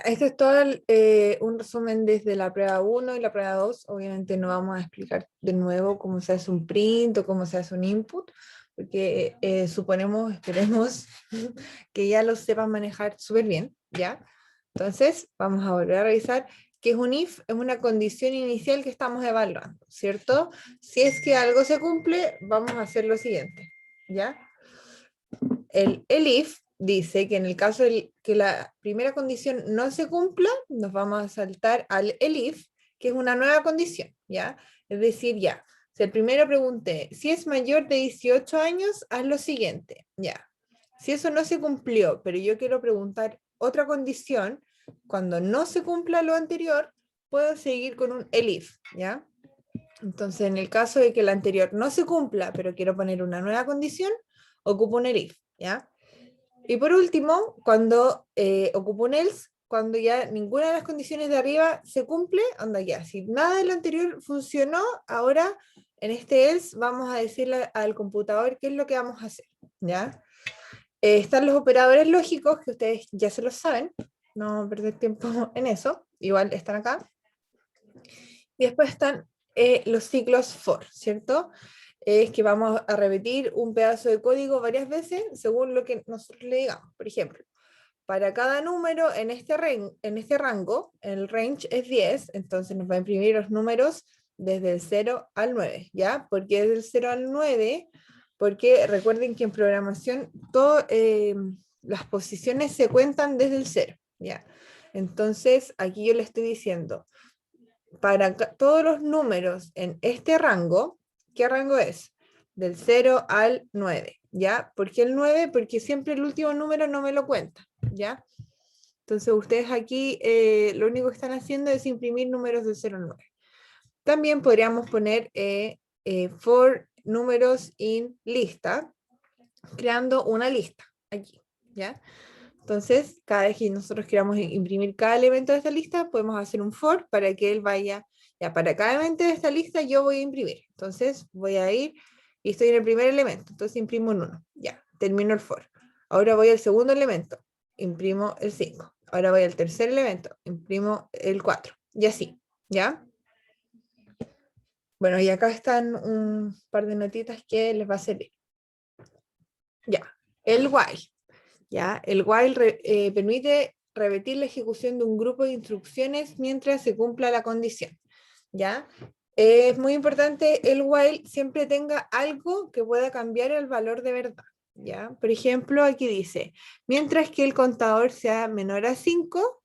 Este es todo un resumen desde la prueba 1 y la prueba 2. Obviamente no vamos a explicar de nuevo cómo se hace un print o cómo se hace un input, porque esperemos que ya lo sepan manejar súper bien, ¿ya? Entonces, vamos a volver a revisar qué es un if, es una condición inicial que estamos evaluando, ¿cierto? Si es que algo se cumple, vamos a hacer lo siguiente, ¿ya? El if dice que en el caso de que la primera condición no se cumpla, nos vamos a saltar al elif, que es una nueva condición, ¿ya? Es decir, ya, si el primero pregunté, si es mayor de 18 años, haz lo siguiente, ya. Si eso no se cumplió, pero yo quiero preguntar otra condición, cuando no se cumpla lo anterior, puedo seguir con un elif, ¿ya? Entonces, en el caso de que la anterior no se cumpla, pero quiero poner una nueva condición, ocupo un elif, ¿ya? Y por último, cuando ocupo un else, cuando ya ninguna de las condiciones de arriba se cumple, anda ya. Si nada de lo anterior funcionó, ahora en este else vamos a decirle al computador qué es lo que vamos a hacer, ¿ya? Están los operadores lógicos, que ustedes ya se los saben, no perder tiempo en eso, igual están acá. Y después están los ciclos for, ¿cierto? Es que vamos a repetir un pedazo de código varias veces según lo que nosotros le digamos. Por ejemplo, para cada número en este rango, el range es 10, entonces nos va a imprimir los números desde el 0 al 9, ¿ya? ¿Por qué desde el 0 al 9? Porque recuerden que en programación las posiciones se cuentan desde el 0, ¿ya? Entonces, aquí yo le estoy diciendo, para todos los números en este rango, ¿qué rango es? Del 0 al 9, ¿ya? ¿Por qué el 9? Porque siempre el último número no me lo cuenta, ¿ya? Entonces ustedes aquí lo único que están haciendo es imprimir números del 0 al 9. También podríamos poner for números in lista, creando una lista aquí, ¿ya? Entonces, cada vez que nosotros queramos imprimir cada elemento de esta lista, podemos hacer un for para que él vaya, ya para cada elemento de esta lista yo voy a imprimir. Entonces, voy a ir y estoy en el primer elemento, entonces imprimo un 1, ya, termino el for. Ahora voy al segundo elemento, imprimo el 5. Ahora voy al tercer elemento, imprimo el 4, y así, ¿ya? Bueno, y acá están un par de notitas que les va a servir. Ya, el while. ¿Ya? El while permite repetir la ejecución de un grupo de instrucciones mientras se cumpla la condición, ¿ya? Es muy importante el while siempre tenga algo que pueda cambiar el valor de verdad, ¿ya? Por ejemplo, aquí dice, mientras que el contador sea menor a 5,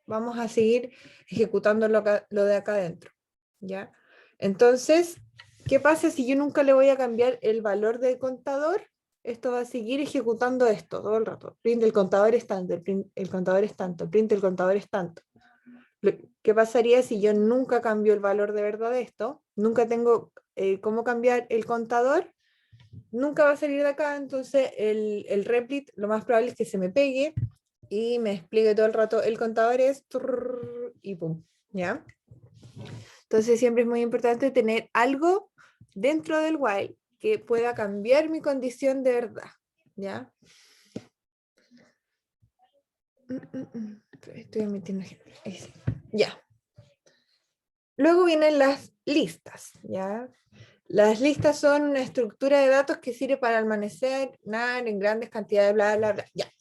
vamos a seguir ejecutando lo de acá adentro, ¿ya? Entonces, ¿qué pasa si yo nunca le voy a cambiar el valor del contador? Esto va a seguir ejecutando esto todo el rato. Print el contador es tanto, el contador es tanto, print el contador es tanto. ¿Qué pasaría si yo nunca cambio el valor de verdad de esto? Nunca tengo cómo cambiar el contador, nunca va a salir de acá, entonces el replit lo más probable es que se me pegue y me explique todo el rato, el contador es y pum, ¿ya? Entonces siempre es muy importante tener algo dentro del while que pueda cambiar mi condición de verdad, ¿ya? Estoy metiendo ejemplos. Ya. Luego vienen las listas, ¿ya? Las listas son una estructura de datos que sirve para almacenar en grandes cantidades, bla, bla, bla. Ya.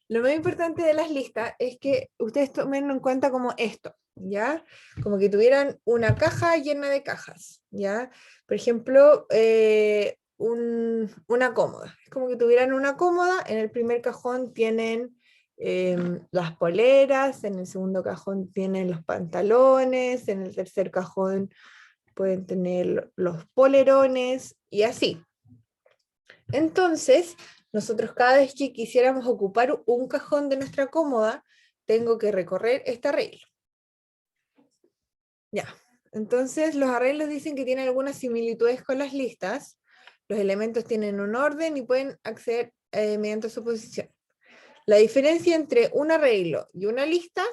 Lo más importante de las listas es que ustedes tomen en cuenta como esto, ¿ya? Como que tuvieran una caja llena de cajas, ¿ya? Por ejemplo, una cómoda. Es como que tuvieran una cómoda, en el primer cajón tienen las poleras, en el segundo cajón tienen los pantalones, en el tercer cajón pueden tener los polerones y así. Entonces, nosotros cada vez que quisiéramos ocupar un cajón de nuestra cómoda, tengo que recorrer este arreglo. Ya, entonces los arreglos dicen que tienen algunas similitudes con las listas, los elementos tienen un orden y pueden acceder mediante su posición. La diferencia entre un arreglo y una lista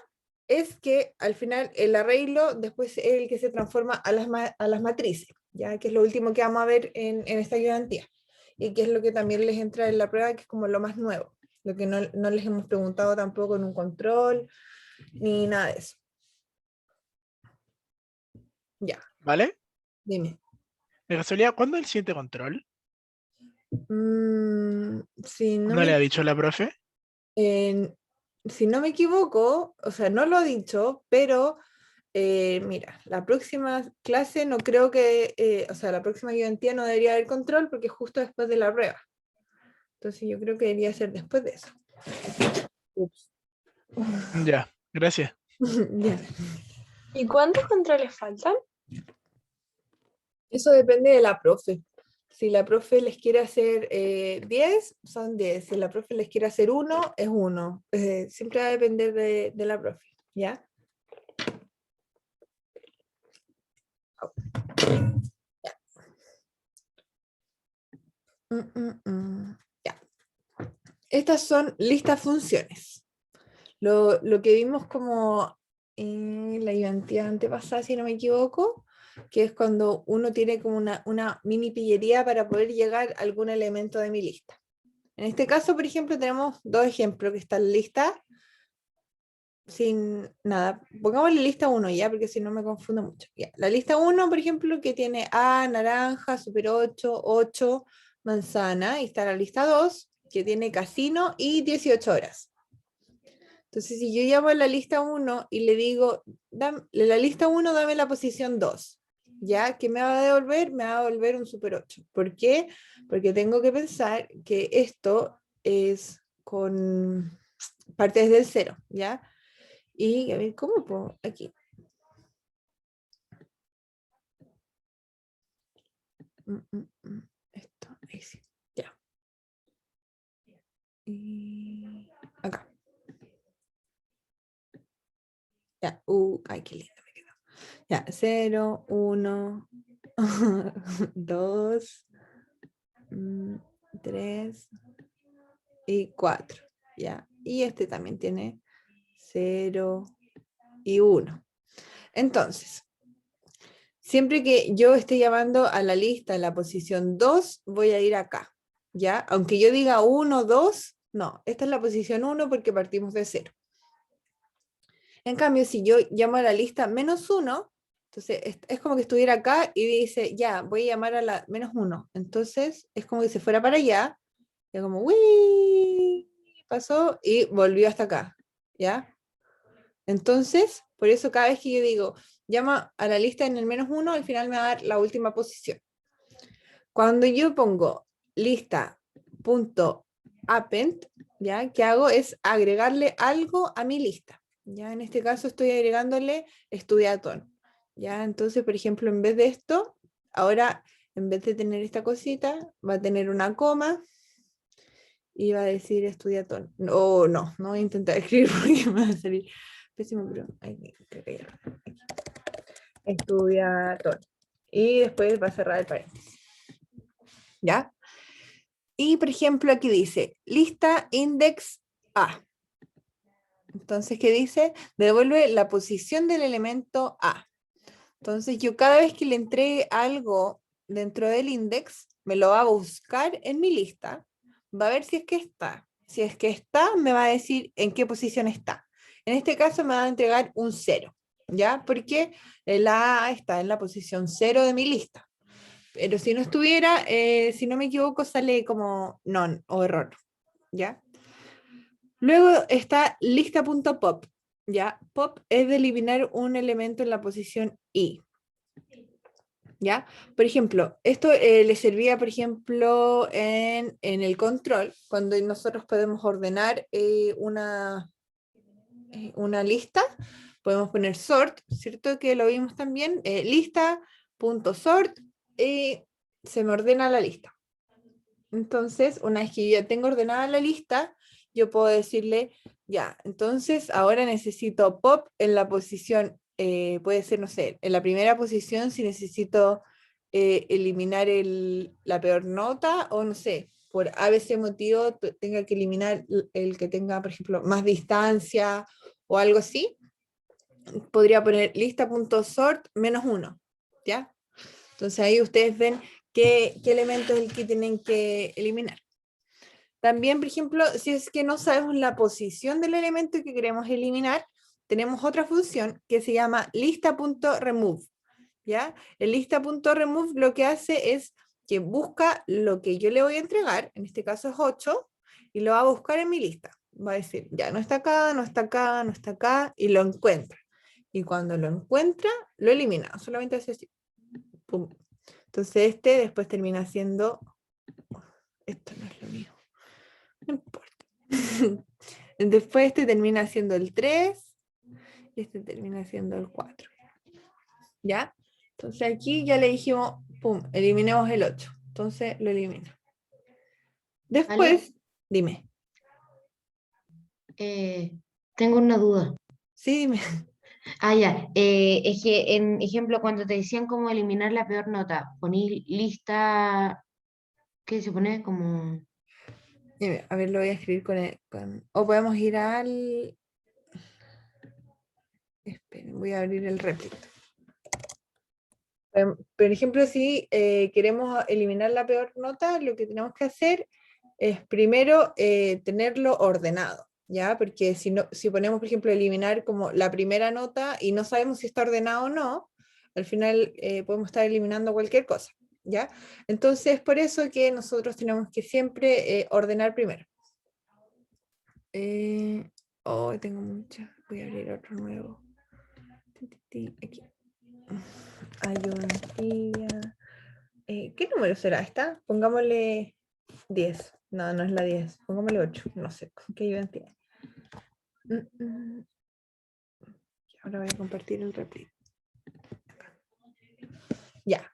es que al final el arreglo después es el que se transforma a las matrices, ya que es lo último que vamos a ver en esta ayudantía, y que es lo que también les entra en la prueba, que es como lo más nuevo, lo que no les hemos preguntado tampoco en un control, ni nada de eso. Ya, ¿Vale? dime. De casualidad, ¿cuándo es el siguiente control? Si no ¿No le me, ha dicho la profe? en- si no me equivoco, o sea, no lo ha dicho, pero mira, la próxima clase no creo que, o sea, la próxima ayudantía no debería haber control porque es justo después de la prueba. Entonces yo creo que debería ser después de eso. Ups. Ya, gracias. Ya. ¿Y cuántos controles faltan? Eso depende de la profe. Si la profe les quiere hacer 10, son 10. Si la profe les quiere hacer 1, es 1. Siempre va a depender de la profe, ¿ya? Ya. Estas son listas funciones. Lo que vimos como en la ayudantía antepasada, si no me equivoco, que es cuando uno tiene como una mini pillería para poder llegar a algún elemento de mi lista. En este caso, por ejemplo, tenemos dos ejemplos que están listas sin nada. Pongámosle lista 1 ya, porque si no me confundo mucho. Ya. La lista 1, por ejemplo, que tiene A, naranja, super 8, 8, manzana, y está la lista 2, que tiene casino y 18 horas. Entonces, si yo llamo a la lista 1 y le digo, la lista 1 dame la posición 2, ¿ya? ¿Qué me va a devolver? Me va a devolver un super 8. ¿Por qué? Porque tengo que pensar que esto es con partes del 0, ¿ya? Y a ver, ¿cómo puedo? Aquí. Esto, ahí sí. Ya. Y acá. Ya. Ay, qué lindo me quedó. Ya, 0, 1, 2, 3 y 4. Ya. Y este también tiene 0 y 1. Entonces, siempre que yo esté llamando a la lista en la posición 2, voy a ir acá, ¿ya? Aunque yo diga 1, 2, no, esta es la posición 1 porque partimos de 0. En cambio, si yo llamo a la lista menos 1, entonces es como que estuviera acá y dice, ya, voy a llamar a la menos 1. Entonces es como que se fuera para allá, y como, ¡uy! Pasó y volvió hasta acá, ¿ya? Entonces, por eso cada vez que yo digo, llama a la lista en el menos 1, al final me va a dar la última posición. Cuando yo pongo lista.append, ¿ya? ¿Qué hago? Es agregarle algo a mi lista. ¿Ya? En este caso estoy agregándole estudiatón. ¿Ya? Entonces, por ejemplo, en vez de esto, ahora, en vez de tener esta cosita, va a tener una coma y va a decir estudiatón. No, no voy a intentar escribir porque me va a salir pésimo, pero hay que callar. Estudiatón. Y después va a cerrar el paréntesis. ¿Ya? Y, por ejemplo, aquí dice, lista index A. Entonces, ¿qué dice? Devuelve la posición del elemento A. Entonces, yo cada vez que le entregue algo dentro del index, me lo va a buscar en mi lista, va a ver si es que está. Si es que está, me va a decir en qué posición está. En este caso, me va a entregar un 0, ¿ya? Porque el A está en la posición 0 de mi lista. Pero si no estuviera, si no me equivoco, sale como none o error, ¿ya? Luego está lista.pop, ¿ya? Pop es de eliminar un elemento en la posición I, ¿ya? Por ejemplo, esto le servía, por ejemplo, en el control, cuando nosotros podemos ordenar una lista, podemos poner sort, ¿cierto? Que lo vimos también, lista.sort, y se me ordena la lista. Entonces, una vez que yo ya tengo ordenada la lista, yo puedo decirle, ya, entonces ahora necesito pop en la posición, puede ser, no sé, en la primera posición si necesito eliminar la peor nota o no sé, por ABC motivo tenga que eliminar el que tenga, por ejemplo, más distancia o algo así, podría poner lista.sort -1, ¿ya? Entonces ahí ustedes ven qué elemento es el que tienen que eliminar. También, por ejemplo, si es que no sabemos la posición del elemento que queremos eliminar, tenemos otra función que se llama lista.remove, ¿ya? El lista.remove lo que hace es que busca lo que yo le voy a entregar, en este caso es 8, y lo va a buscar en mi lista. Va a decir, ya, no está acá, no está acá, no está acá, y lo encuentra. Y cuando lo encuentra, lo elimina, solamente hace así. Pum. Entonces este después termina siendo, esto no es lo mío, no importa. Después este termina siendo el 3, y este termina siendo el 4. ¿Ya? Entonces aquí ya le dijimos, pum, eliminemos el 8. Entonces lo elimino. Después, dime. Tengo una duda. Sí, dime. Ya. Es que en ejemplo, cuando te decían cómo eliminar la peor nota, ponís lista, ¿qué se pone? Como... Dime, a ver, lo voy a escribir o podemos ir al... Esperen, voy a abrir el replit. Por ejemplo, si queremos eliminar la peor nota, lo que tenemos que hacer es primero tenerlo ordenado, ¿ya? Porque si ponemos, por ejemplo, eliminar como la primera nota y no sabemos si está ordenado o no, al final podemos estar eliminando cualquier cosa, ¿ya? Entonces, por eso que nosotros tenemos que siempre ordenar primero. Tengo muchas. Voy a abrir otro nuevo. Aquí. Ayudantía. ¿Qué número será esta? Pongámosle 10. No, no es la 10. Pongámosle 8. No sé. ¿Qué ayudantía? Ahora voy a compartir el replit. Ya.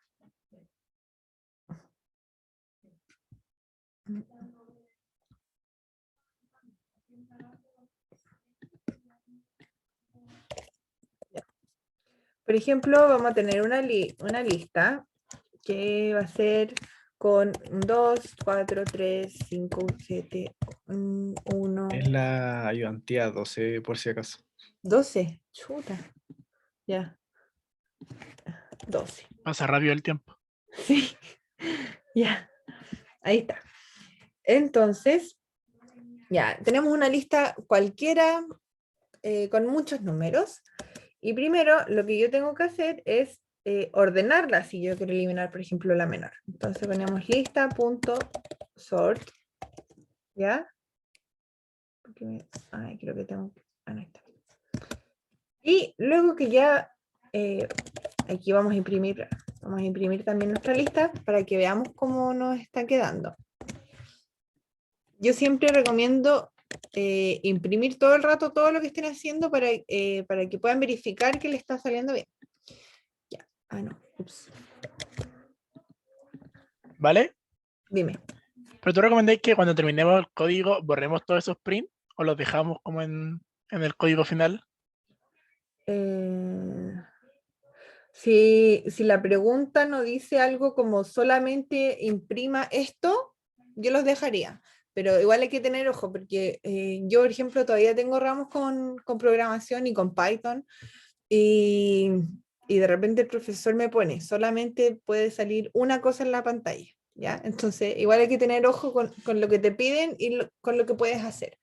Por ejemplo, vamos a tener una lista que va a ser con 2, 4, 3, 5, 7, 1. Es la ayudantía 12, por si acaso. 12. Chuta. Ya. 12. Pasa rápido el tiempo. Sí. Ya. Ahí está. Entonces, ya, tenemos una lista cualquiera con muchos números. Y primero, lo que yo tengo que hacer es ordenarla si yo quiero eliminar, por ejemplo, la menor. Entonces ponemos lista.sort, ¿ya? Creo que tengo... no está. Y luego que ya, aquí vamos a imprimir también nuestra lista para que veamos cómo nos está quedando. Yo siempre recomiendo imprimir todo el rato todo lo que estén haciendo para que puedan verificar que le está saliendo bien. Ya. No. Ups. ¿Vale? Dime. ¿Pero tú recomendáis que cuando terminemos el código borremos todos esos prints o los dejamos como en el código final? Si la pregunta no dice algo como solamente imprima esto, yo los dejaría. Pero igual hay que tener ojo, porque yo, por ejemplo, todavía tengo ramos con programación y con Python, y de repente el profesor me pone, solamente puede salir una cosa en la pantalla, ¿ya? Entonces, igual hay que tener ojo con lo que te piden y con lo que puedes hacer.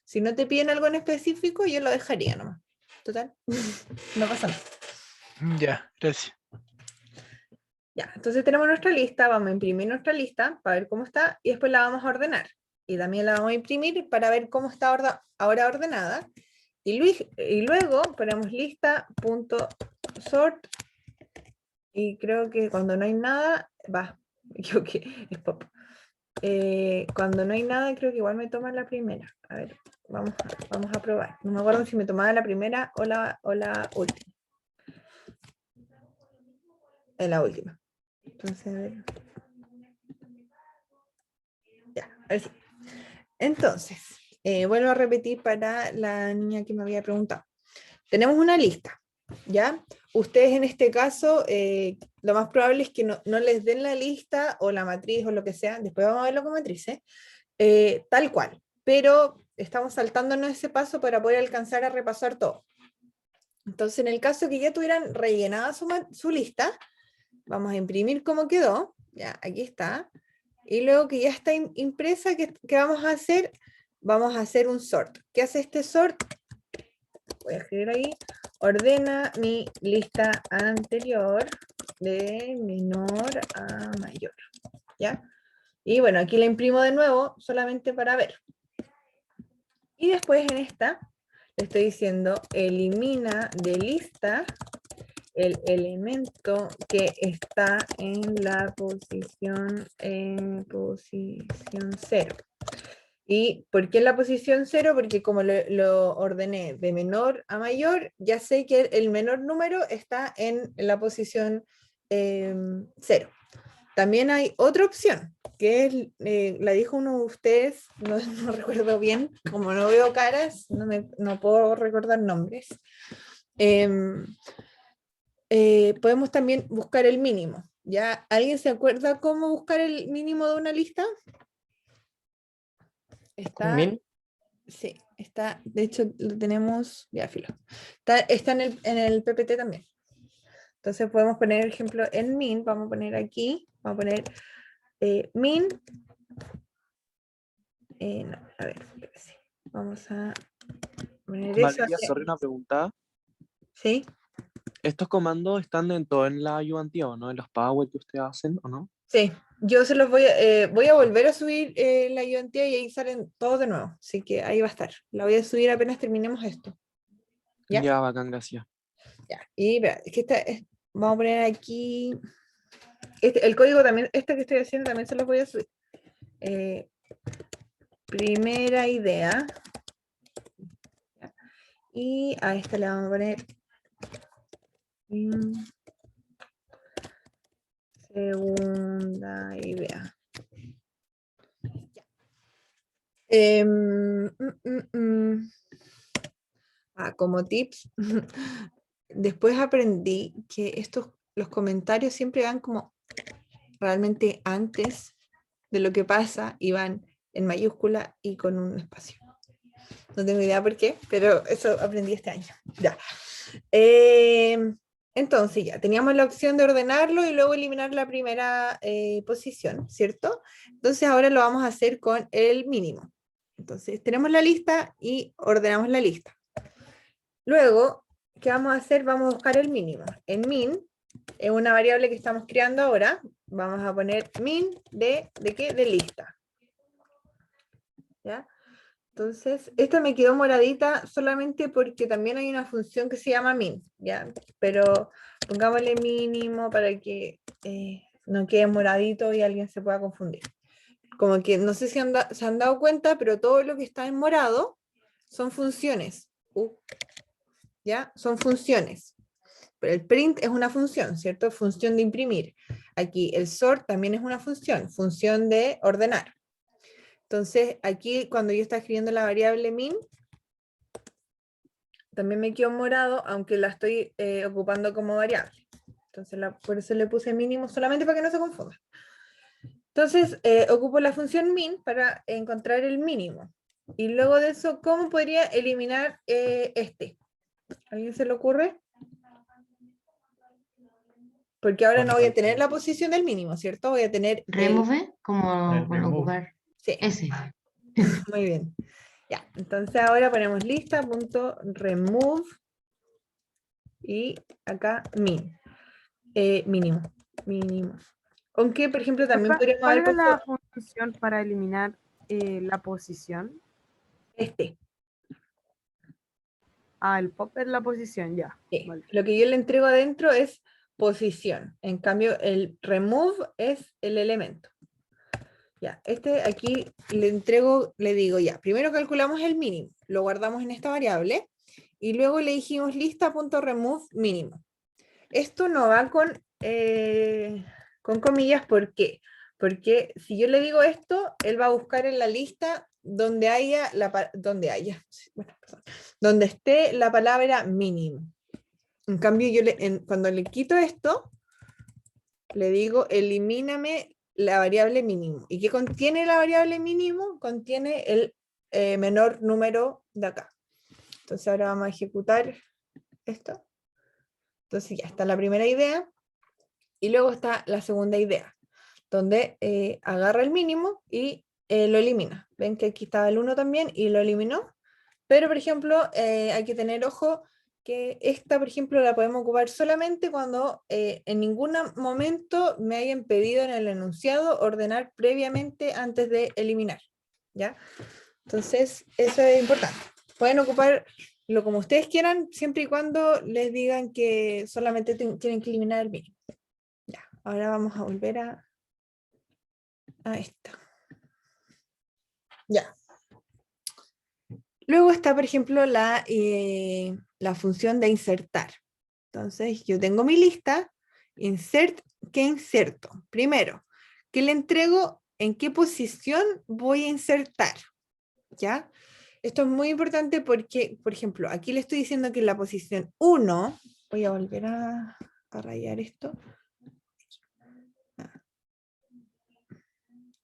Si no te piden algo en específico, yo lo dejaría nomás. Total, no pasa nada. Ya, gracias. Ya, entonces tenemos nuestra lista, vamos a imprimir nuestra lista para ver cómo está y después la vamos a ordenar. Y también la vamos a imprimir para ver cómo está ahora ordenada. Y luego ponemos lista.sort y creo que cuando no hay nada, me equivoqué, es pop. Cuando no hay nada, creo que igual me toma la primera. A ver, vamos a probar. No me acuerdo si me tomaba la primera o la última. Es la última. Entonces, a ver. Ya, a ver si. Entonces, vuelvo a repetir para la niña que me había preguntado. Tenemos una lista, ¿ya? Ustedes en este caso, lo más probable es que no les den la lista o la matriz o lo que sea, después vamos a verlo con matrices, tal cual, pero estamos saltándonos ese paso para poder alcanzar a repasar todo. Entonces, en el caso que ya tuvieran rellenada su lista, vamos a imprimir cómo quedó, ya, aquí está, y luego que ya está impresa, ¿qué vamos a hacer? Vamos a hacer un sort. ¿Qué hace este sort? voy a escribir ahí, ordena mi lista anterior de menor a mayor, ¿ya? Y bueno, aquí la imprimo de nuevo, solamente para ver. Y después en esta, le estoy diciendo, elimina de lista el elemento que está en la posición 0. ¿Y por qué en la posición 0? Porque como lo ordené de menor a mayor, ya sé que el menor número está en la posición 0. También hay otra opción, que es, la dijo uno de ustedes, no, no recuerdo bien, como no veo caras, no puedo recordar nombres. Podemos también buscar el mínimo. ¿Ya? ¿Alguien se acuerda cómo buscar el mínimo de una lista? Está, ¿Min? sí, está, de hecho lo tenemos, ya filo. Está en el PPT también. Entonces podemos poner ejemplo en min, vamos a poner aquí, vamos a poner min, no, a ver, sí, vamos a poner eso. Valeria, sorry, una pregunta. ¿Sí? ¿Estos comandos están en todo en la ayudantía o no? ¿En los Power que ustedes hacen o no? Sí, yo se los voy a volver a subir la ayudantía y ahí salen todos de nuevo, así que ahí va a estar. La voy a subir apenas terminemos esto. ¿Ya? Ya, bacán, gracias. Ya. Y vea, es que vamos a poner aquí, el código también, este que estoy haciendo también se los voy a subir. Primera idea. ¿Ya? Y a esta le vamos a poner segunda idea. Como tips, después aprendí que los comentarios siempre van como realmente antes de lo que pasa y van en mayúscula y con un espacio. No tengo idea por qué, pero eso aprendí este año. Ya. Entonces ya, teníamos la opción de ordenarlo y luego eliminar la primera posición, ¿cierto? Entonces ahora lo vamos a hacer con el mínimo. Entonces tenemos la lista y ordenamos la lista. Luego, ¿qué vamos a hacer? Vamos a buscar el mínimo. En min, es una variable que estamos creando ahora, vamos a poner min ¿de qué? De lista. ¿Ya? Entonces, esta me quedó moradita solamente porque también hay una función que se llama min, ¿ya? Pero pongámosle mínimo para que no quede moradito y alguien se pueda confundir. Como que no sé si se han dado cuenta, pero todo lo que está en morado son funciones. ¿Ya? Son funciones. Pero el print es una función, ¿cierto? Función de imprimir. Aquí el sort también es una función de ordenar. Entonces, aquí cuando yo estaba escribiendo la variable min, también me quedó morado, aunque la estoy ocupando como variable. Entonces, por eso le puse mínimo, solamente para que no se confunda. Entonces, ocupo la función min para encontrar el mínimo. Y luego de eso, ¿cómo podría eliminar este? ¿A alguien se le ocurre? Porque ahora no voy a tener la posición del mínimo, ¿cierto? Voy a tener Remove, como el para remove. ocupar Sí, ese. muy bien. Ya, entonces ahora ponemos lista.remove y acá min. Mínimo. Aunque, por ejemplo, también podríamos ¿Cuál haber era la puesto función para eliminar la posición? este. El pop es la posición, ya. Sí. Vale. Lo que yo le entrego adentro es posición. En cambio, el remove es el elemento. Ya, aquí le entrego, le digo ya, primero calculamos el mínimo, lo guardamos en esta variable, y luego le dijimos lista.remove mínimo. Esto no va con comillas, ¿por qué? Porque si yo le digo esto, él va a buscar en la lista donde donde esté la palabra mínimo. En cambio, cuando le quito esto, le digo elimíname la variable mínimo. ¿Y qué contiene la variable mínimo? Contiene el menor número de acá. Entonces ahora vamos a ejecutar esto. Entonces ya está la primera idea. Y luego está la segunda idea, donde agarra el mínimo y lo elimina. Ven que aquí estaba el 1 también y lo eliminó. Pero, por ejemplo, hay que tener ojo que esta, por ejemplo, la podemos ocupar solamente cuando en ningún momento me hayan pedido en el enunciado ordenar previamente antes de eliminar, ¿ya? Entonces, eso es importante. Pueden ocuparlo como ustedes quieran, siempre y cuando les digan que solamente tienen que eliminar el mínimo. Ya, ahora vamos a volver a esta. Ya. Luego está, por ejemplo, la función de insertar. Entonces, yo tengo mi lista, ¿qué inserto? Primero, ¿qué le entrego? ¿En qué posición voy a insertar? ¿Ya? Esto es muy importante porque, por ejemplo, aquí le estoy diciendo que en la posición 1, voy a volver a rayar esto.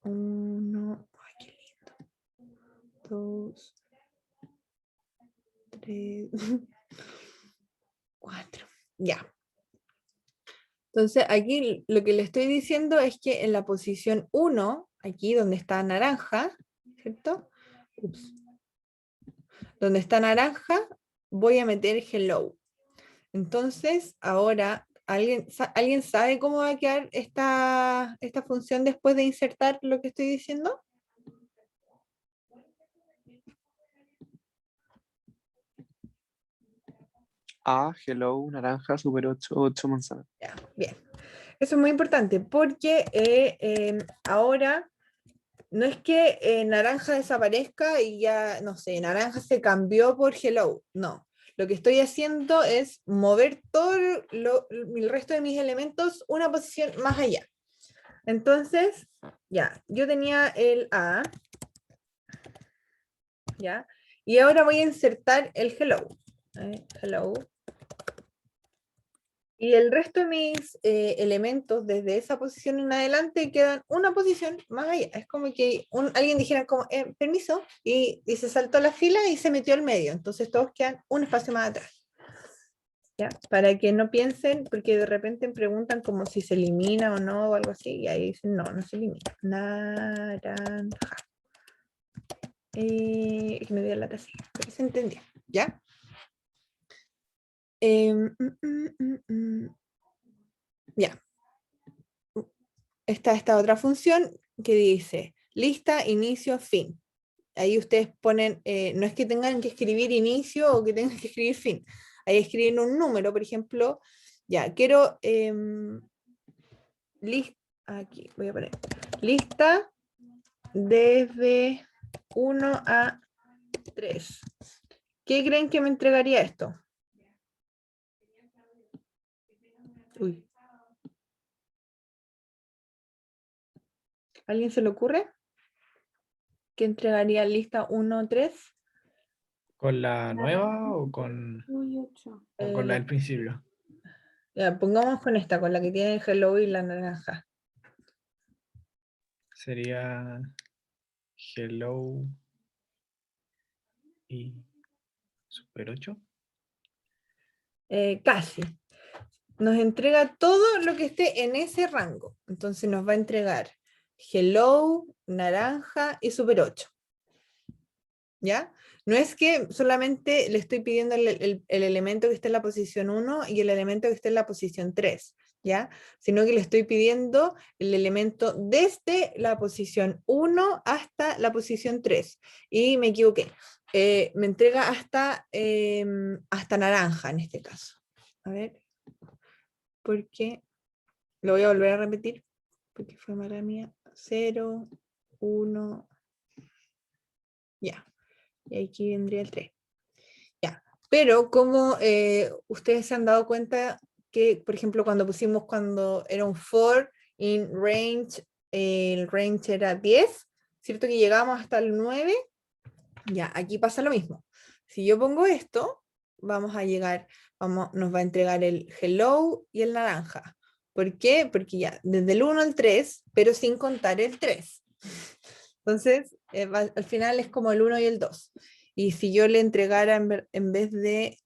1, ay, qué lindo. 2, 3, 4, ya. Entonces aquí lo que le estoy diciendo es que en la posición 1, aquí donde está naranja, ¿cierto? Ups. Donde está naranja, voy a meter hello. Entonces, ahora, ¿alguien sabe cómo va a quedar esta función después de insertar lo que estoy diciendo? A, hello, naranja, super 8, 8 manzanas. Ya, bien. Eso es muy importante porque ahora no es que naranja desaparezca y ya, no sé, naranja se cambió por hello. No. Lo que estoy haciendo es mover todo el resto de mis elementos una posición más allá. Entonces, ya, yo tenía el A, ¿ya? Y ahora voy a insertar el hello. Hello. Y el resto de mis elementos desde esa posición en adelante quedan una posición más allá. Es como que alguien dijera como, permiso, y se saltó la fila y se metió al medio. Entonces todos quedan un espacio más atrás. ¿Ya? Para que no piensen, porque de repente preguntan como si se elimina o no, o algo así, y ahí dicen, no, no se elimina. Naranja. Que me dio la taza, pero se entendía, ¿ya? Ya. Está esta otra función que dice lista, inicio, fin. Ahí ustedes ponen, no es que tengan que escribir inicio o que tengan que escribir fin. Ahí escriben un número, por ejemplo, ya, quiero aquí voy a poner lista desde 1 a 3. ¿Qué creen que me entregaría esto? Uy. ¿Alguien se le ocurre? ¿Qué entregaría lista 1 a 3? ¿Con la nueva o con la del principio? Ya, pongamos con esta, con la que tiene el hello y la naranja. Sería hello y super 8. Casi. Nos entrega todo lo que esté en ese rango. Entonces nos va a entregar hello, naranja y super 8. ¿Ya? No es que solamente le estoy pidiendo el elemento que esté en la posición 1 y el elemento que esté en la posición 3, ¿ya? Sino que le estoy pidiendo el elemento desde la posición 1 hasta la posición 3. Y me equivoqué. Me entrega hasta naranja en este caso. A ver. Porque lo voy a volver a repetir. Porque fue mala mía. 0, 1. Ya. Y aquí vendría el 3. Ya, pero como ustedes se han dado cuenta que, por ejemplo, cuando era un for in range, el range era 10, ¿cierto? Que llegamos hasta el 9, ya, aquí pasa lo mismo. Si yo pongo esto, vamos a llegar, nos va a entregar el hello y el naranja. ¿Por qué? Porque ya, desde el 1 al 3, pero sin contar el 3. Entonces, al final es como el 1 y el 2. Y si yo le entregara en vez de,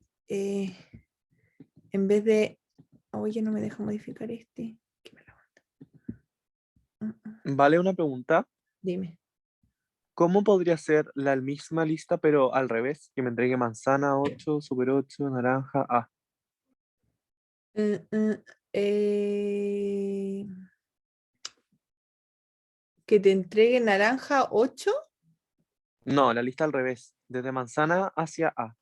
oye, no me deja modificar este. ¿Qué me la manda? Vale, una pregunta. Dime. ¿Cómo podría ser la misma lista, pero al revés? Que me entregue manzana 8, super 8, naranja A. Mm, mm, eh, que te entregue naranja 8. No, la lista al revés, desde manzana hacia A.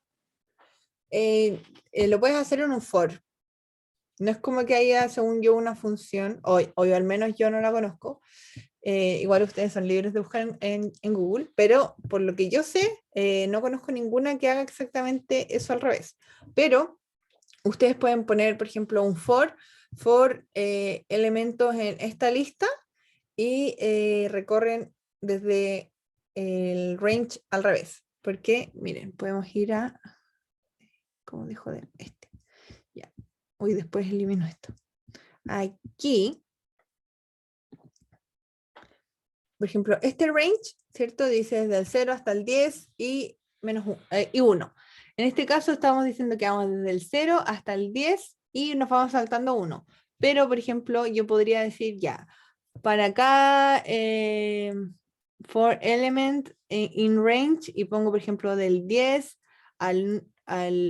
Lo puedes hacer en un for. No es como que haya, según yo, una función, o al menos yo no la conozco. Igual ustedes son libres de buscar en Google, pero por lo que yo sé, no conozco ninguna que haga exactamente eso al revés. Pero ustedes pueden poner, por ejemplo, un for elementos en esta lista y recorren desde el range al revés. Porque, miren, podemos ir a, ¿cómo dejo de este? Ya. Uy, después elimino esto. Aquí, por ejemplo, este range, ¿cierto? Dice desde el 0 hasta el 10 y, y 1. En este caso estamos diciendo que vamos desde el 0 hasta el 10 y nos vamos saltando 1. Pero, por ejemplo, yo podría decir ya, para acá, for element in range, y pongo, por ejemplo, del 10 al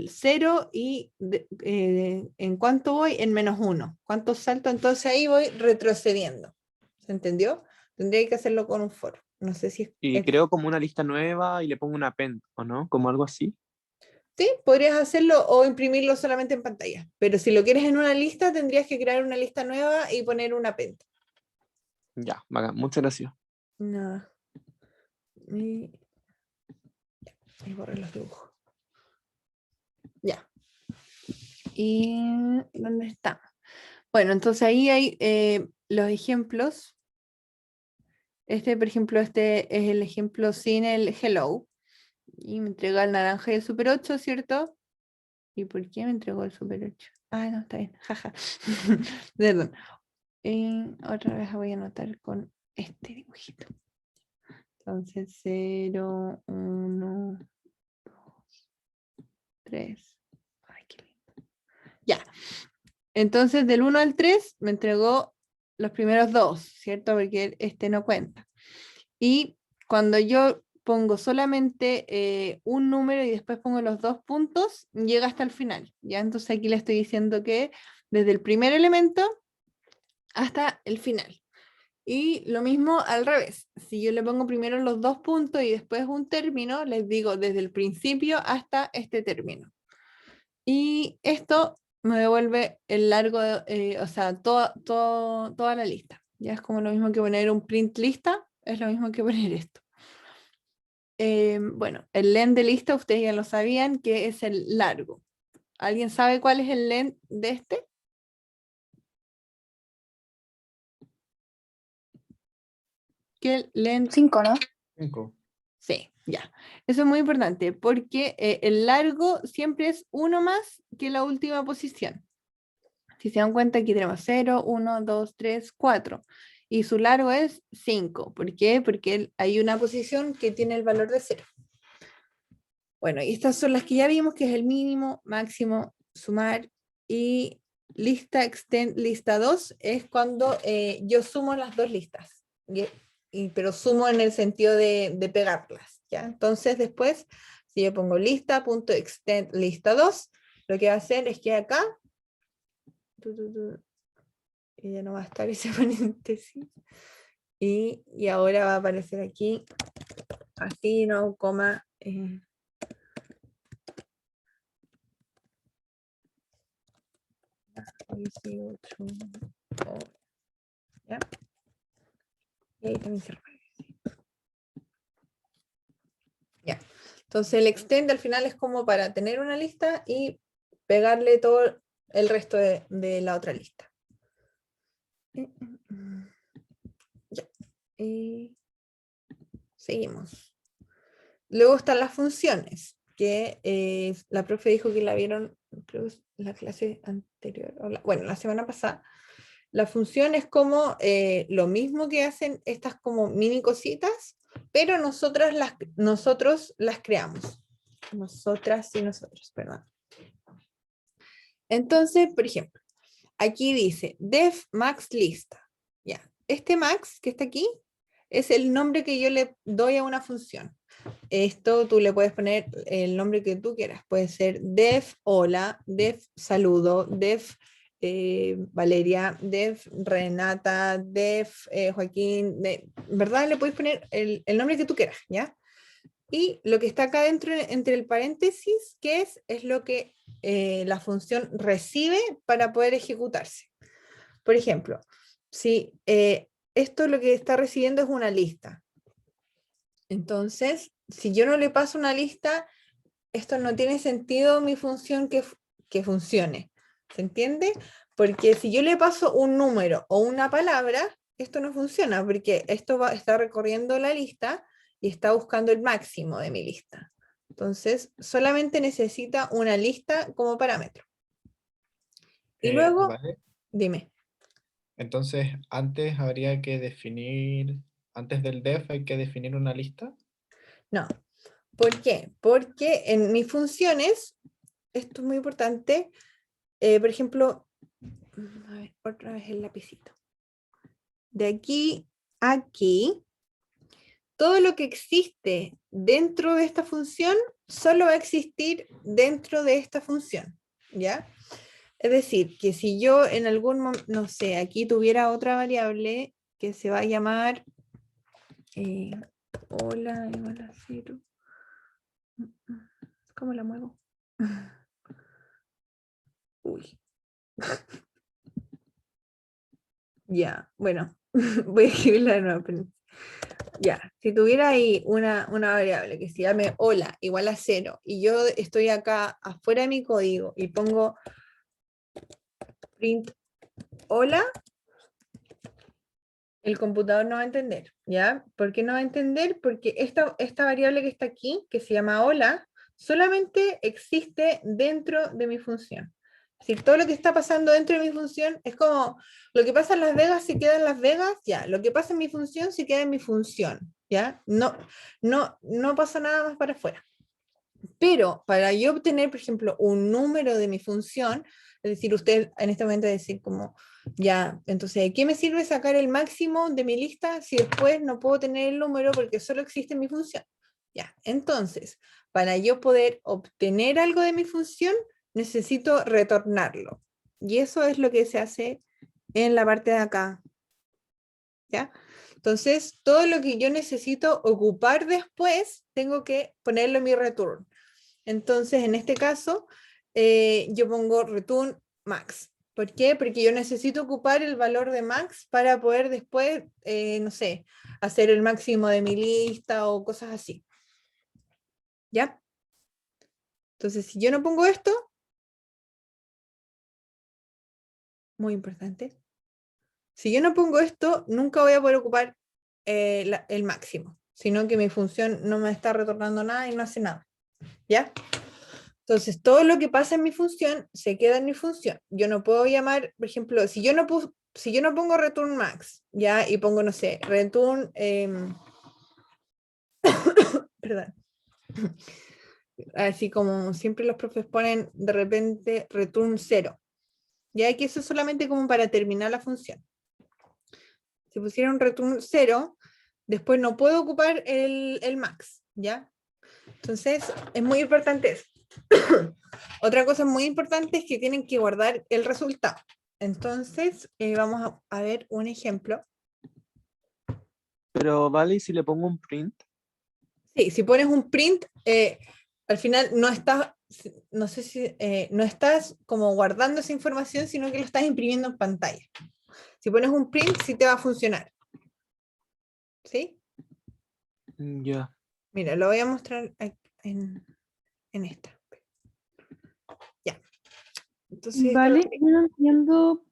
0 y ¿en cuánto voy? En -1. ¿Cuánto salto? Entonces ahí voy retrocediendo. ¿Se entendió? Tendría que hacerlo con un for. No sé si Y creo como una lista nueva y le pongo un append, ¿o no? Como algo así. Sí, podrías hacerlo o imprimirlo solamente en pantalla. Pero si lo quieres en una lista, tendrías que crear una lista nueva y poner un append. Ya, bacán, muchas gracias. No. Y borré los dibujos. Ya. ¿Y dónde está? Bueno, entonces ahí hay los ejemplos. Este, por ejemplo, este es el ejemplo sin el hello. Y me entrega el naranja y el super 8, ¿cierto? ¿Y por qué me entregó el super 8? Ah, no, está bien. Jaja. Perdón. Otra vez voy a anotar con este dibujito. Entonces, 0, 1, 2, 3. Ay, qué lindo. Ya. Entonces, del 1 al 3 me entregó los primeros dos, ¿cierto? Porque este no cuenta. Y cuando yo pongo solamente un número y después pongo los 2 puntos, llega hasta el final. ¿Ya? Entonces aquí le estoy diciendo que desde el primer elemento hasta el final. Y lo mismo al revés. Si yo le pongo primero los 2 puntos y después un término, les digo desde el principio hasta este término. Y esto me devuelve el largo, o sea, toda la lista. Ya es como lo mismo que poner un print lista, es lo mismo que poner esto. Bueno, el len de lista, ustedes ya lo sabían, que es el largo. ¿Alguien sabe cuál es el len de este? ¿Qué el len? 5, ¿no? 5. Sí, ya. Eso es muy importante porque el largo siempre es uno más que la última posición. Si se dan cuenta, aquí tenemos 0, 1, 2, 3, 4. Y su largo es 5. ¿Por qué? Porque hay una posición que tiene el valor de 0. Bueno, y estas son las que ya vimos, que es el mínimo, máximo, sumar y lista extend, lista 2, es cuando yo sumo las dos listas. Pero sumo en el sentido de pegarlas. ¿Ya? Entonces después, si yo pongo lista.extend lista 2, lo que va a hacer es que acá ya no va a estar ese paréntesis. Y ahora va a aparecer aquí, así, no, coma. 18. ¿Ya? Y ahí también se repite. Ya. Entonces el extend al final es como para tener una lista y pegarle todo el resto de la otra lista. Ya. Y seguimos. Luego están las funciones, que la profe dijo que la vieron, creo que es la clase anterior, bueno, la semana pasada. La función es como lo mismo que hacen estas como mini cositas, pero nosotros las creamos. Nosotras y nosotros, perdón. Entonces, por ejemplo, aquí dice def max lista. Ya. Este max que está aquí es el nombre que yo le doy a una función. Esto tú le puedes poner el nombre que tú quieras. Puede ser def hola, def saludo, def Valeria, def Renata, def Joaquín, ¿verdad? Le puedes poner el nombre que tú quieras, ¿ya? Y lo que está acá dentro, entre el paréntesis, ¿qué es? Es lo que la función recibe para poder ejecutarse. Por ejemplo, si esto lo que está recibiendo es una lista. Entonces, si yo no le paso una lista, esto no tiene sentido mi función que funcione. ¿Se entiende? Porque si yo le paso un número o una palabra, esto no funciona, porque esto está recorriendo la lista y está buscando el máximo de mi lista. Entonces, solamente necesita una lista como parámetro. Y luego, Vale. dime. Entonces, antes habría que definir, antes del def hay que definir una lista. No. ¿Por qué? Porque en mis funciones, esto es muy importante, por ejemplo, a ver, otra vez el lapicito. De aquí a aquí, todo lo que existe dentro de esta función solo va a existir dentro de esta función, ¿ya? Es decir, que si yo en algún momento, no sé, aquí tuviera otra variable que se va a llamar hola igual a 0. ¿Cómo la muevo? Uy. Ya, bueno, voy a escribirla de nuevo. Ya, si tuviera ahí una variable que se llame hola igual a 0 y yo estoy acá afuera de mi código y pongo print hola, el computador no va a entender, ¿ya? ¿Por qué no va a entender? Porque esta variable que está aquí, que se llama hola, solamente existe dentro de mi función. Es decir, todo lo que está pasando dentro de mi función es como lo que pasa en Las Vegas se queda en Las Vegas, ya. Lo que pasa en mi función se queda en mi función, ¿ya? No pasa nada más para afuera. Pero para yo obtener, por ejemplo, un número de mi función, es decir, usted en este momento decir como, ya, entonces, ¿de qué me sirve sacar el máximo de mi lista si después no puedo tener el número porque solo existe en mi función? Ya, entonces, para yo poder obtener algo de mi función, necesito retornarlo. Y eso es lo que se hace en la parte de acá. ¿Ya? Entonces, todo lo que yo necesito ocupar después, tengo que ponerlo en mi return. Entonces, en este caso, yo pongo return max. ¿Por qué? Porque yo necesito ocupar el valor de max para poder después, no sé, hacer el máximo de mi lista o cosas así. ¿Ya? Entonces, si yo no pongo esto, muy importante, si yo no pongo esto, nunca voy a poder ocupar el máximo, sino que mi función no me está retornando nada y no hace nada. ¿Ya? Entonces, todo lo que pasa en mi función se queda en mi función. Yo no puedo llamar, por ejemplo, si yo no pongo return max, ¿ya? Y pongo, no sé, return, perdón. Así como siempre los profes ponen de repente return 0. Ya que eso es solamente como para terminar la función. Si pusiera un return 0, después no puedo ocupar el max, ¿ya? Entonces, es muy importante eso. Otra cosa muy importante es que tienen que guardar el resultado. Entonces, vamos a ver un ejemplo. Pero vale, ¿y si le pongo un print? Sí, si pones un print, al final no estás, no sé si, no estás como guardando esa información, sino que lo estás imprimiendo en pantalla. Si pones un print, sí te va a funcionar. ¿Sí? Ya. Mira, lo voy a mostrar en esta. Ya. Entonces, Vale, yo no entiendo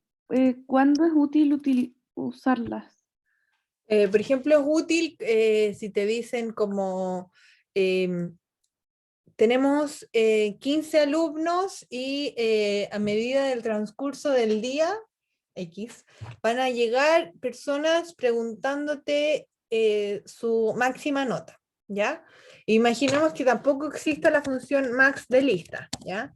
cuándo es útil usarlas. por ejemplo, es útil si te dicen como tenemos 15 alumnos y a medida del transcurso del día X van a llegar personas preguntándote su máxima nota, ¿ya? Imaginemos que tampoco exista la función max de lista, ¿ya?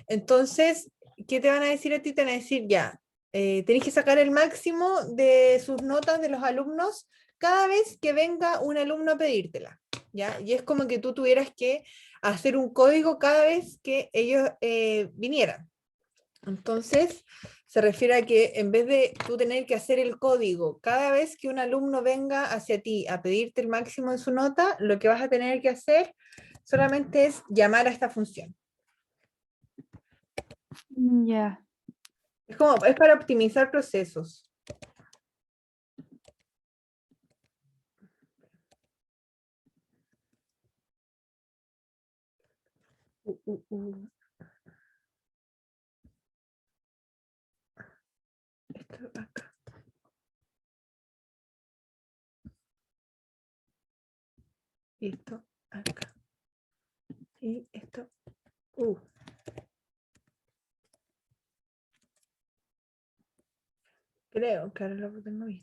Entonces, ¿qué te van a decir a ti? Te van a decir, ya, tenéis que sacar el máximo de sus notas de los alumnos cada vez que venga un alumno a pedírtela, ¿ya? Y es como que tú tuvieras que hacer un código cada vez que ellos vinieran. Entonces, se refiere a que en vez de tú tener que hacer el código cada vez que un alumno venga hacia ti a pedirte el máximo de su nota, lo que vas a tener que hacer solamente es llamar a esta función. Ya. Es para optimizar procesos. Esto acá. Y esto acá. Y esto. Creo que ahora lo tengo bien.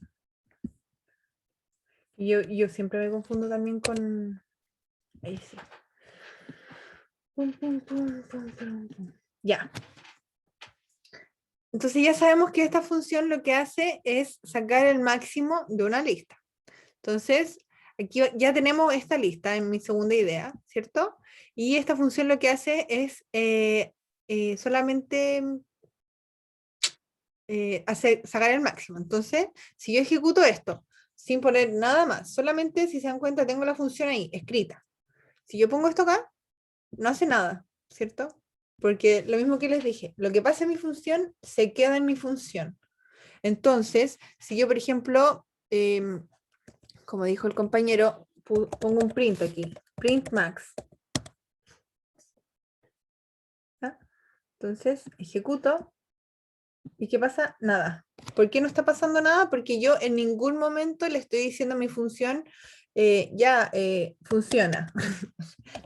Y yo siempre me confundo también con... Ahí sí. Pum, pum, pum, pum, pum, pum. Ya. Entonces ya sabemos que esta función lo que hace es sacar el máximo de una lista. Entonces, aquí ya tenemos esta lista en mi segunda idea, ¿cierto? Y esta función lo que hace es solamente sacar el máximo. Entonces, si yo ejecuto esto sin poner nada más, solamente si se dan cuenta tengo la función ahí, escrita. Si yo pongo esto acá, no hace nada, ¿cierto? Porque lo mismo que les dije, lo que pasa en mi función se queda en mi función. Entonces, si yo, por ejemplo, como dijo el compañero, pongo un print aquí, print max. ¿Ah? Entonces, ejecuto. ¿Y qué pasa? Nada. ¿Por qué no está pasando nada? Porque yo en ningún momento le estoy diciendo a mi función, funciona.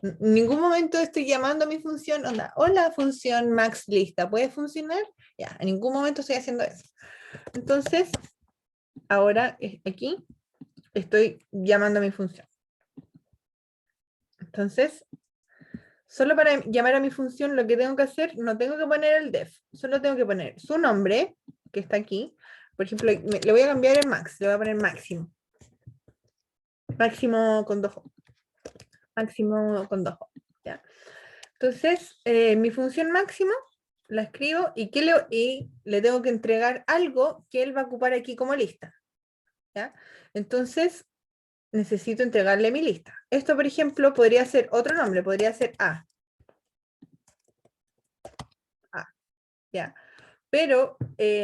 En ningún momento estoy llamando a mi función, onda, hola función max lista, ¿puede funcionar? Ya, en ningún momento estoy haciendo eso. Entonces, ahora aquí estoy llamando a mi función. Entonces, solo para llamar a mi función lo que tengo que hacer, no tengo que poner el def, solo tengo que poner su nombre, que está aquí. Por ejemplo, le voy a cambiar el max, le voy a poner máximo. Máximo con 2 O. Máximo con 2 O. ¿Ya? Entonces, mi función máximo la escribo y le tengo que entregar algo que él va a ocupar aquí como lista. ¿Ya? Entonces, necesito entregarle mi lista. Esto, por ejemplo, podría ser otro nombre, podría ser A. ¿Ya? Pero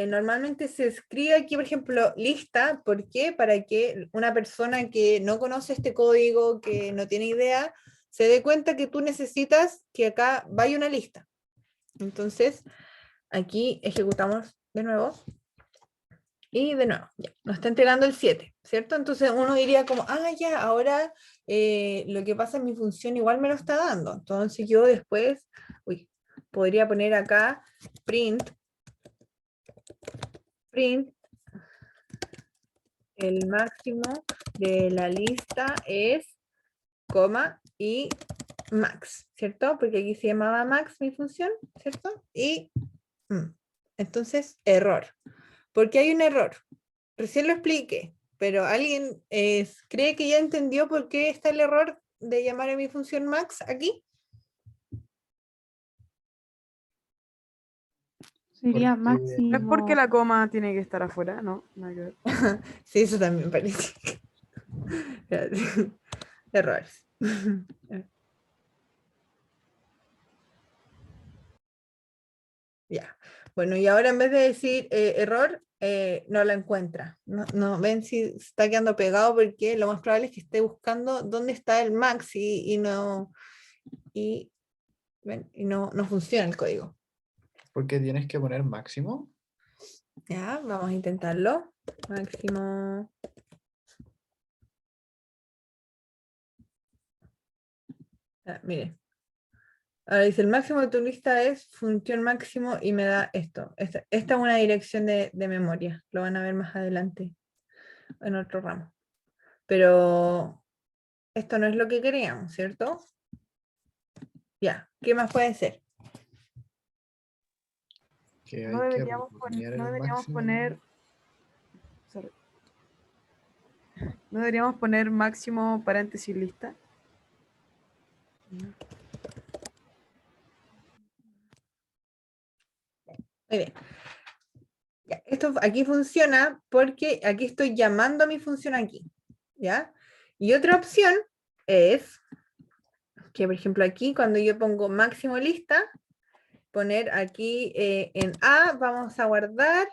normalmente se escribe aquí, por ejemplo, lista, ¿por qué? Para que una persona que no conoce este código, que no tiene idea, se dé cuenta que tú necesitas que acá vaya una lista. Entonces, aquí ejecutamos de nuevo. Y de nuevo, ya, nos está entregando el 7, ¿cierto? Entonces uno diría como, ya, ahora lo que pasa en mi función igual me lo está dando. Entonces yo después, podría poner acá print, el máximo de la lista es, coma, y max, ¿cierto? Porque aquí se llamaba max mi función, ¿cierto? Y entonces, error. ¿Por qué hay un error? Recién lo expliqué, pero ¿alguien cree que ya entendió por qué está el error de llamar a mi función max aquí? Sería Porque- máximo. Es porque la coma tiene que estar afuera, ¿no? Nada que ver. Sí, eso también parece. Espérate. Errores. Ya. Bueno, y ahora en vez de decir error, no la encuentra. No, ven si está quedando pegado porque lo más probable es que esté buscando dónde está el max y no, no funciona el código. Porque tienes que poner máximo. Ya, vamos a intentarlo. Máximo. Mire. Ahora dice, el máximo de tu lista es función máximo y me da esto. Esta es una dirección de memoria. Lo van a ver más adelante en otro ramo. Pero esto no es lo que queríamos, ¿cierto? Ya, ¿qué más puede ser? Que No hay que deberíamos poner no el deberíamos máximo. poner. Sorry. ¿No deberíamos poner máximo paréntesis lista? Muy bien. Ya, esto aquí funciona porque aquí estoy llamando a mi función aquí, ¿ya? Y otra opción es que, por ejemplo, aquí cuando yo pongo máximo lista, poner aquí en A, vamos a guardar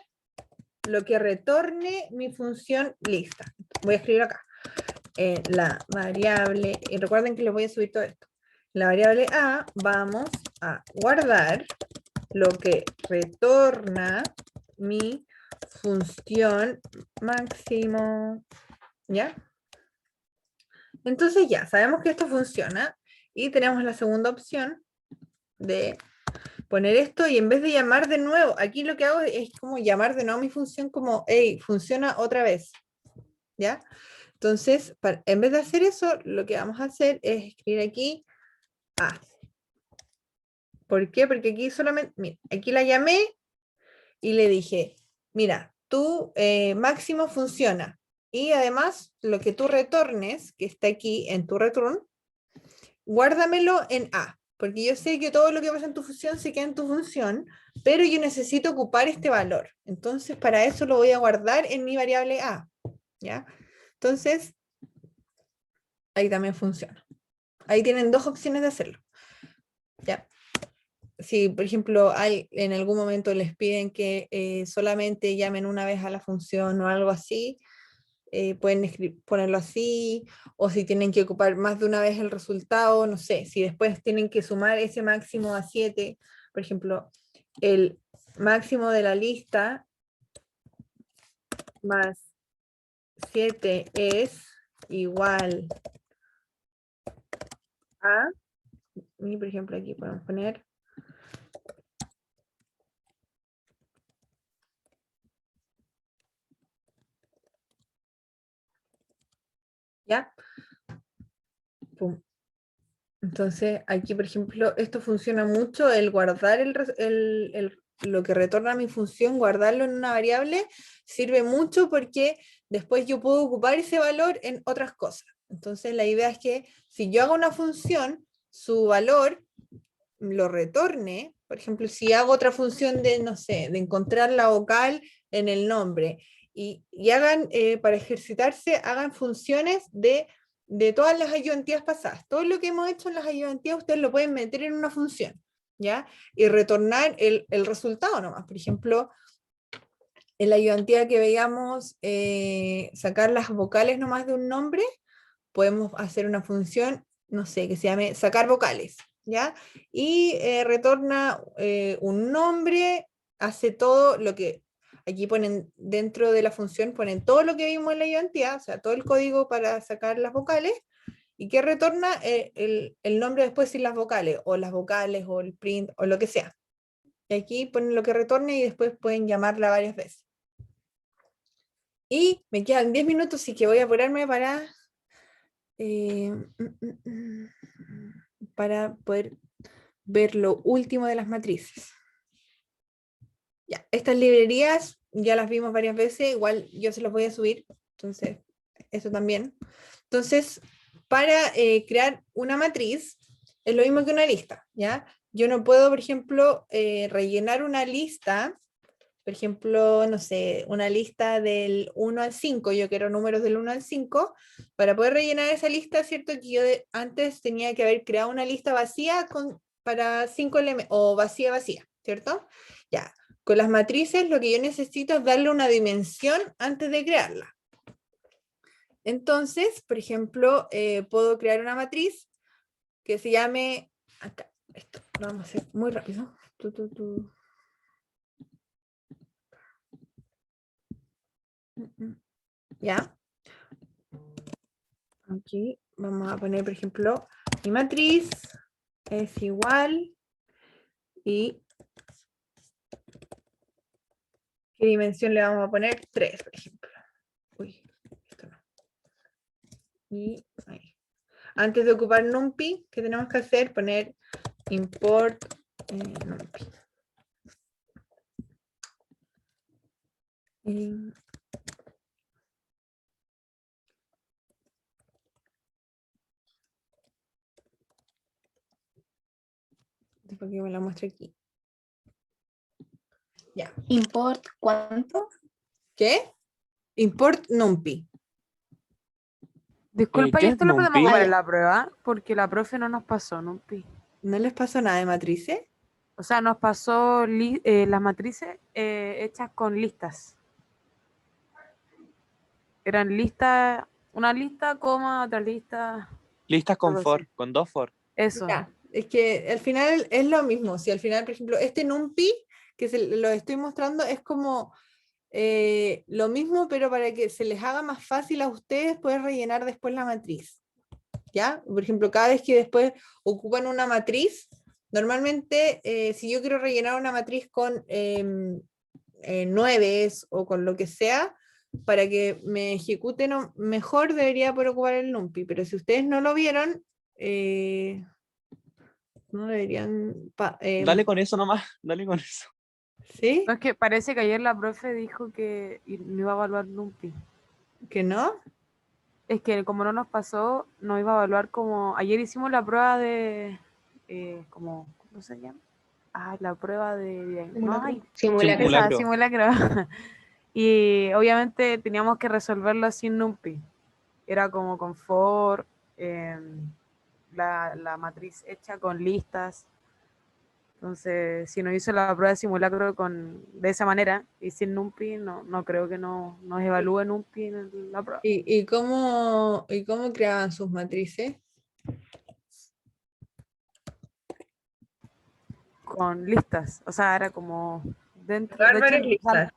lo que retorne mi función lista. Voy a escribir acá. La variable, y recuerden que les voy a subir todo esto. La variable A, vamos a guardar lo que retorna mi función máximo, ¿ya? Entonces ya, sabemos que esto funciona y tenemos la segunda opción de poner esto y en vez de llamar de nuevo, aquí lo que hago es como llamar de nuevo mi función como, hey, funciona otra vez, ¿ya? Entonces, en vez de hacer eso, lo que vamos a hacer es escribir aquí A. ¿Por qué? Porque aquí solamente, mira, aquí la llamé y le dije, mira, tu máximo funciona. Y además, lo que tú retornes, que está aquí en tu return, guárdamelo en A. Porque yo sé que todo lo que pasa en tu función se queda en tu función, pero yo necesito ocupar este valor. Entonces, para eso lo voy a guardar en mi variable A. ¿Ya? Entonces, ahí también funciona. Ahí tienen dos opciones de hacerlo. ¿Ya? Si, por ejemplo, en algún momento les piden que solamente llamen una vez a la función o algo así, pueden ponerlo así, o si tienen que ocupar más de una vez el resultado, no sé, si después tienen que sumar ese máximo a 7, por ejemplo, el máximo de la lista más 7 es igual a, y por ejemplo aquí podemos poner ¿ya? Pum. Entonces, aquí, por ejemplo, esto funciona mucho, el guardar lo que retorna mi función, guardarlo en una variable, sirve mucho porque después yo puedo ocupar ese valor en otras cosas. Entonces, la idea es que si yo hago una función, su valor lo retorne. Por ejemplo, si hago otra función de, no sé, de encontrar la vocal en el nombre, y hagan, para ejercitarse, hagan funciones de todas las ayudantías pasadas. Todo lo que hemos hecho en las ayudantías, ustedes lo pueden meter en una función, ¿ya? Y retornar el resultado nomás. Por ejemplo, en la ayudantía que veíamos, sacar las vocales nomás de un nombre, podemos hacer una función, no sé, que se llame sacar vocales, ¿ya? Y retorna un nombre, hace todo lo que, aquí ponen dentro de la función, ponen todo lo que vimos en la ayudantía, o sea, todo el código para sacar las vocales, y que retorna el nombre después sin las vocales, o el print, o lo que sea. Y aquí ponen lo que retorne y después pueden llamarla varias veces. Y me quedan 10 minutos, así que voy a apurarme para poder ver lo último de las matrices. Ya, estas librerías ya las vimos varias veces, igual yo se las voy a subir, entonces, eso también. Entonces, para crear una matriz, es lo mismo que una lista, ¿ya? Yo no puedo, por ejemplo, rellenar una lista, por ejemplo, no sé, una lista del 1 al 5, yo quiero números del 1 al 5, para poder rellenar esa lista, ¿cierto? Que yo antes tenía que haber creado una lista vacía para 5 elementos, o vacía, ¿cierto? Ya, con las matrices lo que yo necesito es darle una dimensión antes de crearla. Entonces, por ejemplo, puedo crear una matriz que se llame, acá, esto lo vamos a hacer muy rápido. ¿Ya? Aquí vamos a poner, por ejemplo, mi matriz es igual y ¿qué dimensión le vamos a poner? 3, por ejemplo. Uy, esto no. Y ahí. Antes de ocupar NumPy, ¿qué tenemos que hacer? Poner import NumPy. para que me la muestre aquí. Ya. Import, ¿cuánto? ¿Qué? Import NumPy. Disculpa, ¿qué y es esto lo podemos NumPy? ocupar en la prueba, porque la profe no nos pasó NumPy. ¿No les pasó nada de matrices? O sea, nos pasó las matrices hechas con listas. Eran listas, una lista, coma, otra lista. Listas con Algo así. for, con 2 for. Eso. Ya, es que al final es lo mismo. Si al final, por ejemplo, este NumPy que lo estoy mostrando es como lo mismo, pero para que se les haga más fácil a ustedes poder rellenar después la matriz. ¿Ya? Por ejemplo, cada vez que después ocupan una matriz, normalmente si yo quiero rellenar una matriz con 9 o con lo que sea, para que me ejecuten mejor debería poder ocupar el NumPy, pero si ustedes no lo vieron, no deberían... Dale con eso nomás, dale con eso. ¿Sí? No, es que parece que ayer la profe dijo que no iba a evaluar NumPy. ¿Que no? Es que como no nos pasó, nos iba a evaluar como... Ayer hicimos la prueba de... como, ¿cómo se llama? Ah, la prueba de... No, ay, Simulacro. esa, simulacro. Y obviamente teníamos que resolverlo sin NumPy. Era como con for, la matriz hecha con listas. Entonces, si no hizo la prueba de simulacro de esa manera y sin NumPy, no creo que nos evalúe NumPy en la prueba. ¿Y cómo creaban sus matrices? Con listas, o sea, era como dentro Crear de varias hecho, listas.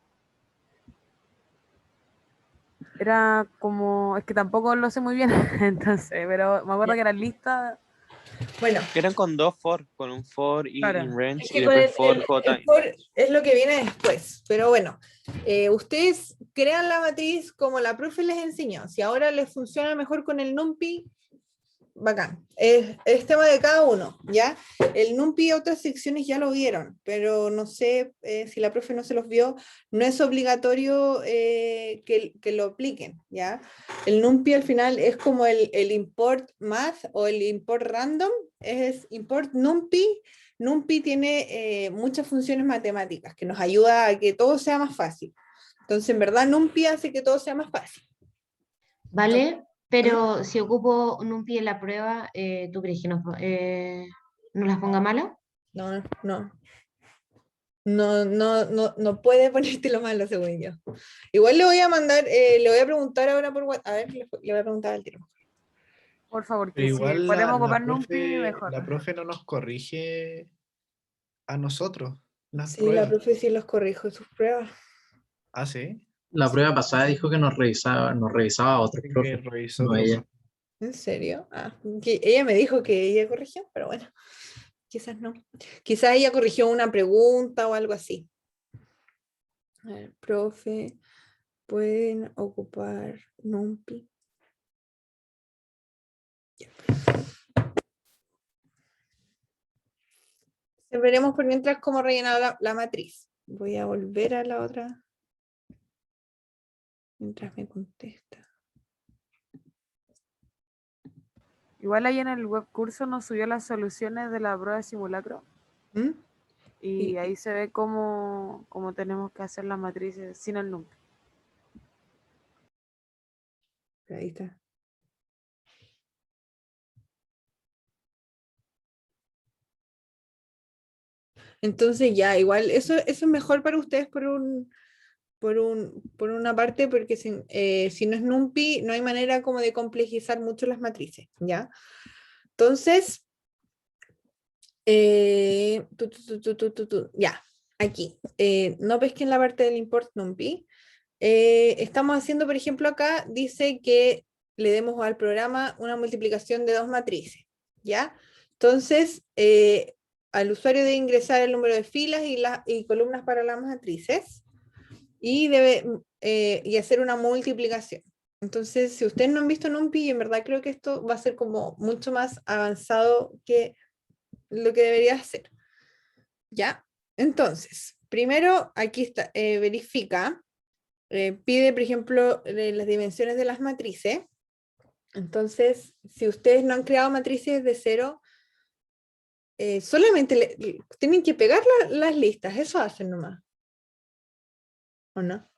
era como, es que tampoco lo sé muy bien, entonces, pero me acuerdo que eran listas. Bueno, Eran con 2 for, con un for y Claro. in range es y que con después for el j. for es lo que viene después, pero bueno, ustedes crean la matriz como la profe les enseñó. Si ahora les funciona mejor con el NumPy, bacán. Es tema de cada uno, ¿ya? El NumPy otras secciones ya lo vieron, pero no sé si la profe no se los vio, no es obligatorio que lo apliquen, ¿ya? El NumPy al final es como el import math o el import random, es import NumPy. NumPy tiene muchas funciones matemáticas que nos ayuda a que todo sea más fácil. Entonces, en verdad, NumPy hace que todo sea más fácil. ¿Vale? Pero si ocupo NumPy en la prueba, ¿tú crees que no las ponga malas? No, no. No puede ponértelo malo, según yo. Igual le voy a mandar, le voy a preguntar ahora por WhatsApp. A ver, le voy a preguntar al tiro. Por favor, Pero que si igual podemos ocupar NumPy, mejor. la profe no nos corrige a nosotros las Sí, la pruebas. profe sí los corrijo en sus pruebas. Ah, sí. La prueba pasada dijo que nos revisaba a otros Que profes, revisó no otro ella. profe. ¿En serio? Ah, que ella me dijo que ella corrigió, pero bueno, quizás no. Quizás ella corrigió una pregunta o algo así. A ver, profe, ¿pueden ocupar NumPy? Ya. Veremos por mientras cómo rellenar la matriz. Voy a volver a la otra. Mientras me contesta. Igual ahí en el web curso nos subió las soluciones de la prueba de simulacro. ¿Mm? Y ahí se ve cómo tenemos que hacer las matrices sin el NumPy. Ahí está. Entonces ya, igual, eso es mejor para ustedes por una parte, porque si no es NumPy, no hay manera como de complejizar mucho las matrices, ¿ya? Entonces, ya, aquí, no pesquen la parte del import NumPy. Estamos haciendo, por ejemplo, acá, dice que le demos al programa una multiplicación de 2 matrices, ¿ya? Entonces, al usuario debe ingresar el número de filas y columnas para las matrices y y hacer una multiplicación. Entonces, si ustedes no han visto NumPy, en verdad creo que esto va a ser como mucho más avanzado que lo que debería hacer. ¿Ya? Entonces, primero aquí está, verifica, pide, por ejemplo, las dimensiones de las matrices. Entonces, si ustedes no han creado matrices de cero, solamente tienen que pegar las listas, eso hacen nomás. ¿O no?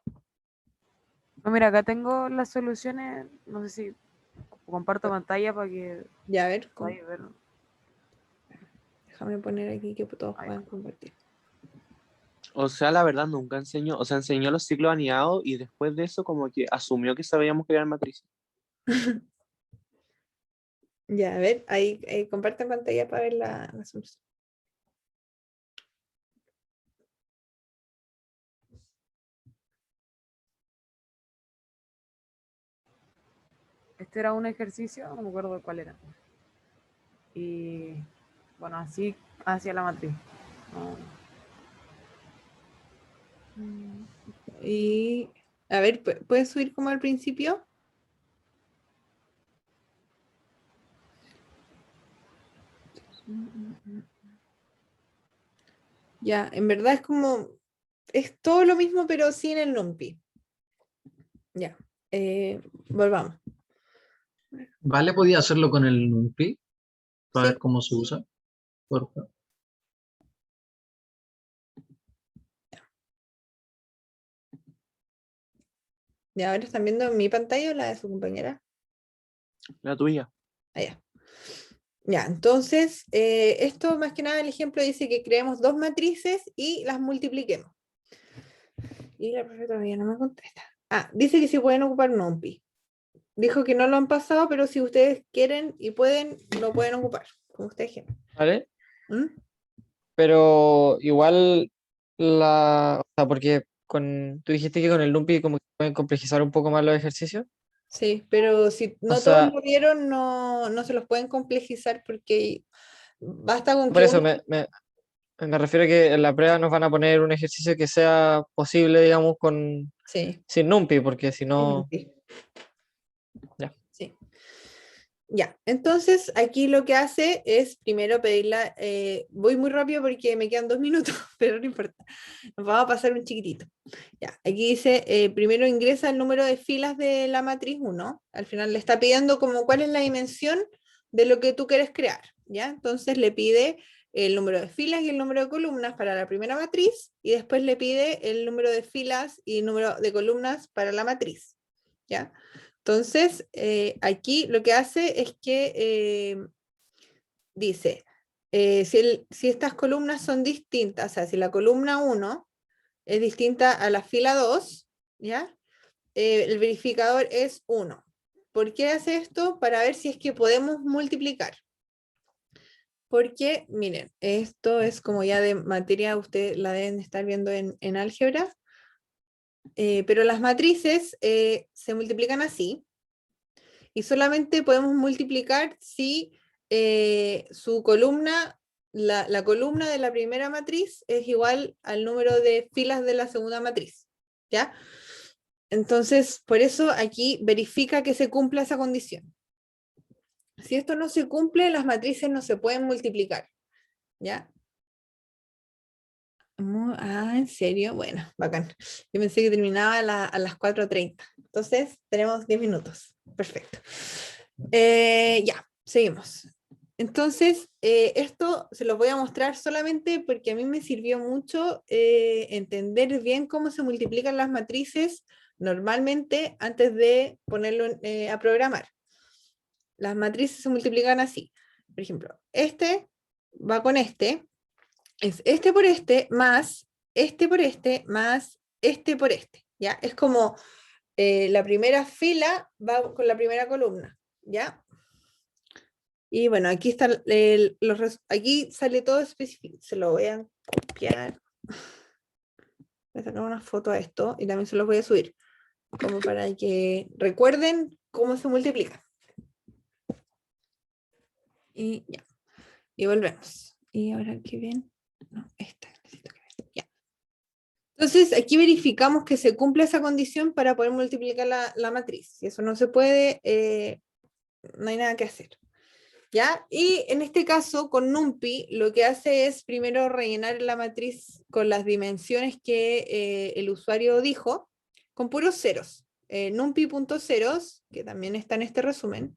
No, mira, acá tengo las soluciones, no sé si comparto pantalla para que Ya, a ver, podáis ver. déjame poner aquí que todos Ahí. puedan compartir. O sea, la verdad nunca enseñó, o sea, enseñó los ciclos anidados y después de eso como que asumió que sabíamos crear matrices. Ya, a ver, ahí comparten pantalla para ver la solución. Este era un ejercicio, no me acuerdo cuál era. Y bueno, así hacia la matriz. Y, a ver, ¿puedes subir como al principio? Ya, en verdad es todo lo mismo, pero sin el NumPy. Ya, volvamos. Vale, podía hacerlo con el NumPy para Sí. ver cómo se usa. Por favor. Ya, ahora están viendo mi pantalla o la de su compañera. La tuya. Allá. Ya, entonces, esto más que nada el ejemplo dice que creemos dos matrices y las multipliquemos. Y la profe todavía no me contesta. Ah, dice que sí pueden ocupar NumPy. Dijo que no lo han pasado, pero si ustedes quieren y pueden, lo pueden ocupar, como ustedes quieran. ¿Vale? ¿Mm? Pero igual o sea, porque tú dijiste que con el NumPy como que pueden complejizar un poco más los ejercicios. Sí, pero si O no todos sea, lo vieron, no se los pueden complejizar porque basta con por que eso uno... me refiero a que en la prueba nos van a poner un ejercicio que sea posible, digamos, Sí, sin NumPy, porque si sin no, NumPy. ya. Sí. Ya, entonces aquí lo que hace es primero pedirla, voy muy rápido porque me quedan 2 minutos, pero no importa, nos vamos a pasar un chiquitito. Ya, aquí dice, primero ingresa el número de filas de la matriz 1, al final le está pidiendo como cuál es la dimensión de lo que tú quieres crear, ¿ya? Entonces le pide el número de filas y el número de columnas para la primera matriz, y después le pide el número de filas y número de columnas para la matriz, ¿ya? Entonces, aquí lo que hace es que dice, si estas columnas son distintas, o sea, si la columna 1 es distinta a la fila 2, ¿ya? El verificador es 1. ¿Por qué hace esto? Para ver si es que podemos multiplicar. Porque, miren, esto es como ya de materia, ustedes la deben estar viendo en álgebra, pero las matrices se multiplican así, y solamente podemos multiplicar si su columna, la columna de la primera matriz es igual al número de filas de la segunda matriz, ¿ya? Entonces, por eso aquí verifica que se cumpla esa condición. Si esto no se cumple, las matrices no se pueden multiplicar, ¿ya? ¿En serio? Bueno, bacán. Yo pensé que terminaba a las 4:30. Entonces, tenemos 10 minutos. Perfecto. Ya, seguimos. Entonces, esto se los voy a mostrar solamente porque a mí me sirvió mucho entender bien cómo se multiplican las matrices normalmente antes de ponerlo a programar. Las matrices se multiplican así. Por ejemplo, este va con este, es este por este más este por este más este por este, ¿ya? Es como la primera fila va con la primera columna, ¿ya? Y bueno, aquí está aquí sale todo específico. Se lo voy a copiar. Voy a sacar una foto a esto y también se los voy a subir, como para que recuerden cómo se multiplica. Y ya. Y volvemos. Y ahora que ven, no, esta necesito que ven. Ya. Entonces aquí verificamos que se cumple esa condición para poder multiplicar la matriz. Si eso no se puede, no hay nada que hacer. ¿Ya? Y en este caso, con NumPy, lo que hace es primero rellenar la matriz con las dimensiones que el usuario dijo, con puros ceros. NumPy.ceros, que también está en este resumen,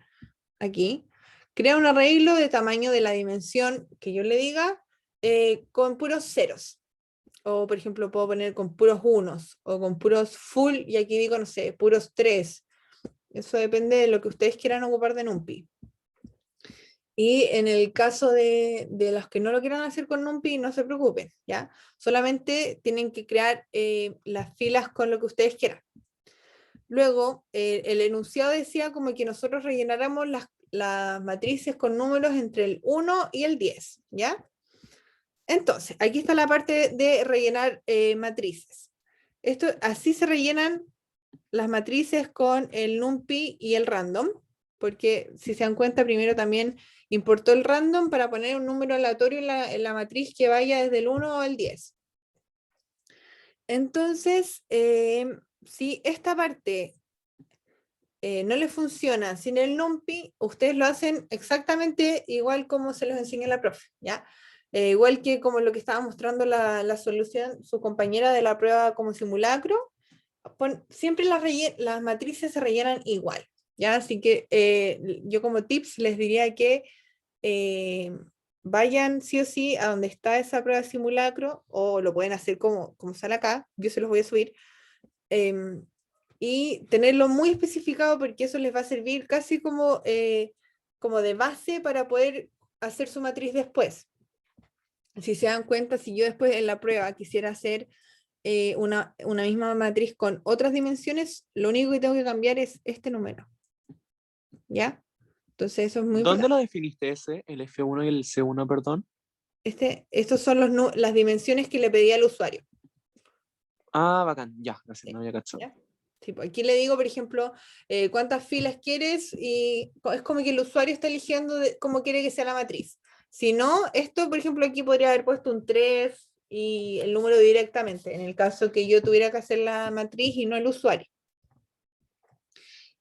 aquí, crea un arreglo de tamaño de la dimensión que yo le diga con puros ceros. O, por ejemplo, puedo poner con puros unos, o con puros full, y aquí digo, no sé, puros 3. Eso depende de lo que ustedes quieran ocupar de NumPy. Y en el caso de los que no lo quieran hacer con NumPy, no se preocupen, ¿ya? Solamente tienen que crear las filas con lo que ustedes quieran. Luego, el enunciado decía como que nosotros rellenáramos las matrices con números entre el 1 y el 10, ¿ya? Entonces, aquí está la parte de rellenar matrices. Así se rellenan las matrices con el NumPy y el random, porque si se dan cuenta, primero también importó el random para poner un número aleatorio en la matriz que vaya desde el 1 al 10. Entonces, si esta parte no les funciona sin el NumPy, ustedes lo hacen exactamente igual como se los enseñó la profe, ¿ya? Igual que como lo que estaba mostrando la solución, su compañera de la prueba como simulacro, siempre las matrices se rellenan igual, ¿ya? Así que yo como tips les diría que vayan sí o sí a donde está esa prueba de simulacro, o lo pueden hacer como sale acá, yo se los voy a subir, y tenerlo muy especificado porque eso les va a servir casi como de base para poder hacer su matriz después. Si se dan cuenta, si yo después en la prueba quisiera hacer una misma matriz con otras dimensiones, lo único que tengo que cambiar es este número. ¿Ya? Entonces eso es muy ¿Dónde importante. lo definiste ese? El F1 y el C1, perdón. Estos son las dimensiones que le pedí al usuario. Ah, bacán, ya, gracias, Sí, no había cachado. ¿ya? Sí, pues aquí le digo, por ejemplo, cuántas filas quieres, y es como que el usuario está eligiendo cómo quiere que sea la matriz. Si no, esto, por ejemplo, aquí podría haber puesto un 3 y el número directamente, en el caso que yo tuviera que hacer la matriz y no el usuario.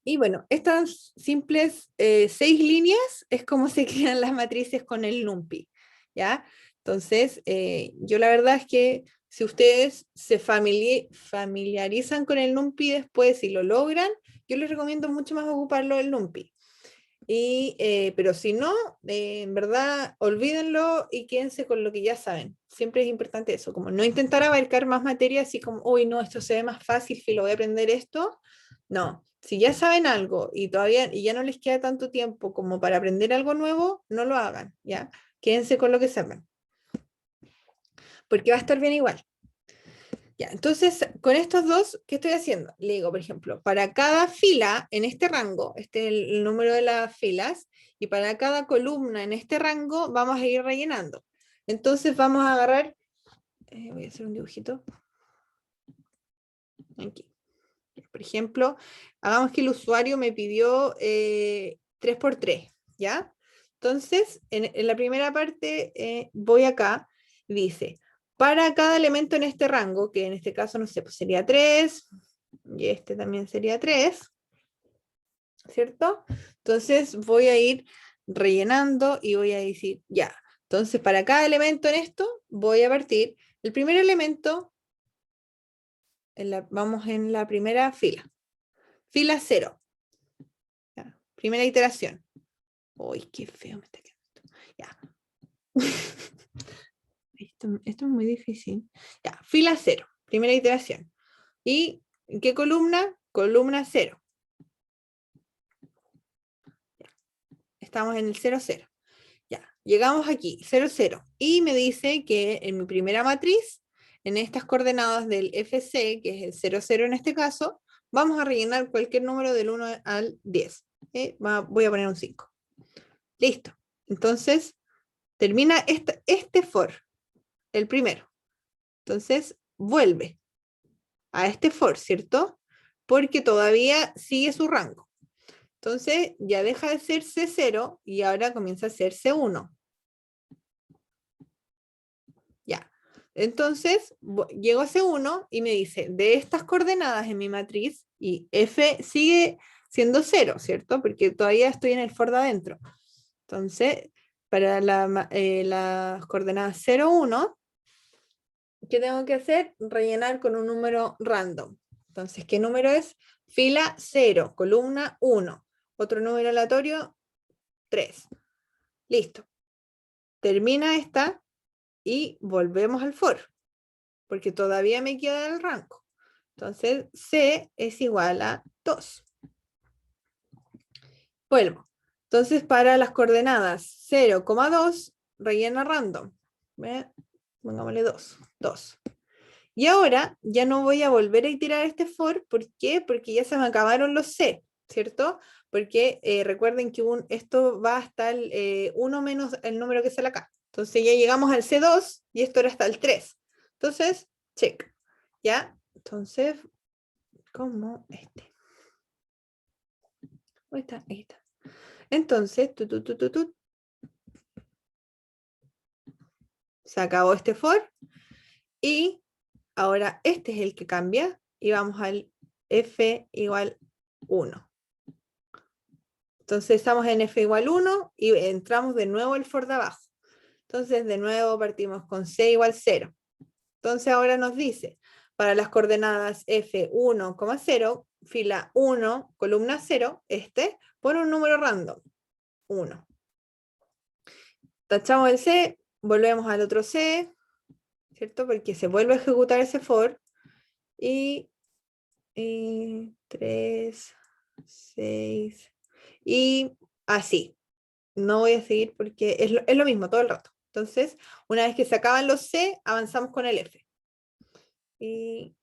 Y bueno, estas simples 6 líneas es como se crean las matrices con el NumPy, ¿ya? Entonces, yo la verdad es que si ustedes se familiarizan con el NumPy después y lo logran, yo les recomiendo mucho más ocuparlo el NumPy. Pero si no, en verdad, olvídenlo y quédense con lo que ya saben. Siempre es importante eso, como no intentar abarcar más materia, así como, uy, no, esto se ve más fácil, lo voy a aprender esto. No, si ya saben algo y ya no les queda tanto tiempo como para aprender algo nuevo, no lo hagan, ¿ya? Quédense con lo que saben. Porque va a estar bien igual. Ya, entonces, con estos dos, ¿qué estoy haciendo? Le digo, por ejemplo, para cada fila en este rango, este es el número de las filas, y para cada columna en este rango vamos a ir rellenando. Entonces vamos a agarrar, voy a hacer un dibujito. Aquí. Por ejemplo, hagamos que el usuario me pidió 3×3, ¿ya? Entonces, en la primera parte voy acá, dice, para cada elemento en este rango, que en este caso, no sé, pues sería 3, y este también sería 3, ¿cierto? Entonces voy a ir rellenando y voy a decir, ya, entonces para cada elemento en esto, voy a partir el primer elemento, vamos en la primera fila. Fila 0. Ya, primera iteración. Uy, qué feo me está quedando. Ya. Esto es muy difícil. Ya, fila 0. Primera iteración. ¿Y en qué columna? Columna 0. Ya. Estamos en el 0, 0. Ya, llegamos aquí, 0, 0. Y me dice que en mi primera matriz, en estas coordenadas del FC, que es el 0, 0 en este caso, vamos a rellenar cualquier número del 1 al 10. Voy a poner un 5. Listo. Entonces, termina este for, el primero. Entonces, vuelve a este for, ¿cierto? Porque todavía sigue su rango. Entonces, ya deja de ser C0 y ahora comienza a ser C1. Ya. Entonces, llego a C1 y me dice, de estas coordenadas en mi matriz, y F sigue siendo 0, ¿cierto? Porque todavía estoy en el for de adentro. Entonces, para las coordenadas 0, 1, ¿qué tengo que hacer? Rellenar con un número random. Entonces, ¿qué número es? Fila 0, columna 1. Otro número aleatorio, 3. Listo. Termina esta y volvemos al for, porque todavía me queda el rango. Entonces, C es igual a 2. Vuelvo. Entonces, para las coordenadas 0,2, rellena random. Pongámosle 2. 2. Y ahora ya no voy a volver a iterar este for. ¿Por qué? Porque ya se me acabaron los C, ¿cierto? Porque recuerden que esto va hasta el 1 menos el número que sale acá. Entonces ya llegamos al C2 y esto era hasta el 3. Entonces, check. ¿Ya? Entonces, ¿cómo este? ¿Dónde está? Ahí está. Entonces, se acabó este for. Y ahora este es el que cambia. Y vamos al f igual 1. Entonces estamos en f igual 1 y entramos de nuevo el for de abajo. Entonces de nuevo partimos con c igual 0. Entonces ahora nos dice, para las coordenadas f1, 0, fila 1, columna 0, pon un número random, 1. Tachamos el c, volvemos al otro c, ¿cierto? Porque se vuelve a ejecutar ese for. Y 3, 6, y así. No voy a seguir porque es lo mismo todo el rato. Entonces, una vez que se acaban los C, avanzamos con el F. Y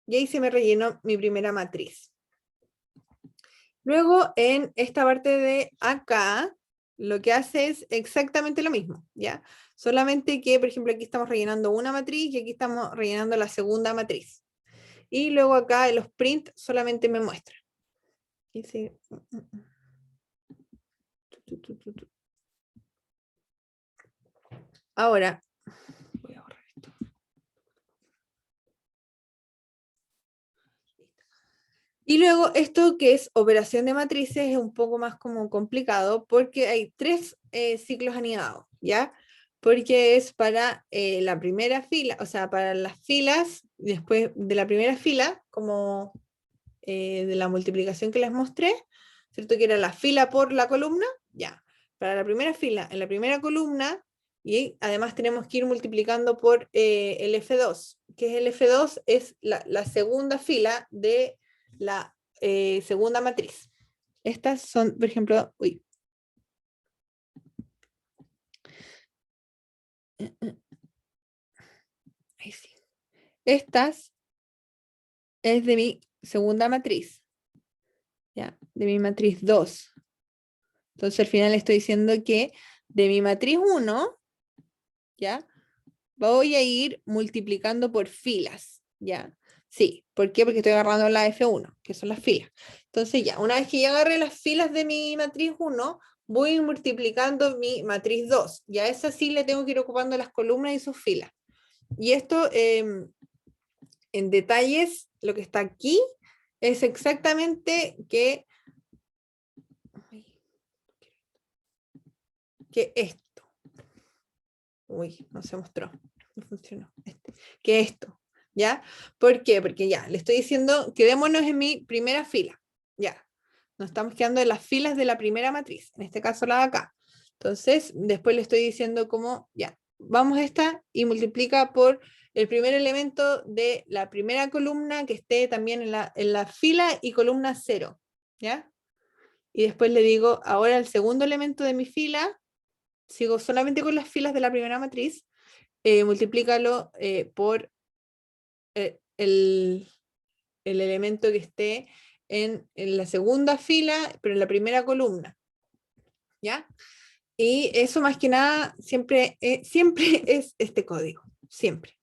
ahí se me rellenó mi primera matriz. Luego, en esta parte de acá, lo que hace es exactamente lo mismo, ¿ya? Solamente que, por ejemplo, aquí estamos rellenando una matriz y aquí estamos rellenando la segunda matriz. Y luego acá en los print solamente me muestra. Dice, ahora, voy a borrar esto. Y luego esto que es operación de matrices es un poco más como complicado porque hay 3 ciclos anidados, ¿ya? Porque es para la primera fila, o sea, para las filas, después de la primera fila, como de la multiplicación que les mostré, ¿cierto? Que era la fila por la columna, ya. Para la primera fila, en la primera columna, y además tenemos que ir multiplicando por el F2, que es el F2 es la segunda fila de la segunda matriz. Estas son, por ejemplo, ahí sí. Estas es de mi segunda matriz, ¿ya? De mi matriz 2. Entonces al final estoy diciendo que de mi matriz 1, ¿ya? Voy a ir multiplicando por filas, ¿ya? Sí, ¿por qué? Porque estoy agarrando la F1, que son las filas. Entonces ya, una vez que ya agarré las filas de mi matriz 1, voy a ir multiplicando mi matriz 2. Ya esa sí le tengo que ir ocupando las columnas y sus filas. Y esto, en detalles, lo que está aquí, es exactamente que esto. Uy, no se mostró, no funcionó. Que esto, ¿ya? ¿Por qué? Porque ya, le estoy diciendo, quedémonos en mi primera fila, ya. Nos estamos quedando en las filas de la primera matriz, en este caso la de acá. Entonces, después le estoy diciendo como, ya, vamos a esta y multiplica por el primer elemento de la primera columna que esté también en la fila y columna 0, ¿ya? Y después le digo, ahora el segundo elemento de mi fila, sigo solamente con las filas de la primera matriz, multiplícalo por el elemento que esté en la segunda fila, pero en la primera columna, ¿ya? Y eso más que nada siempre es este código, siempre,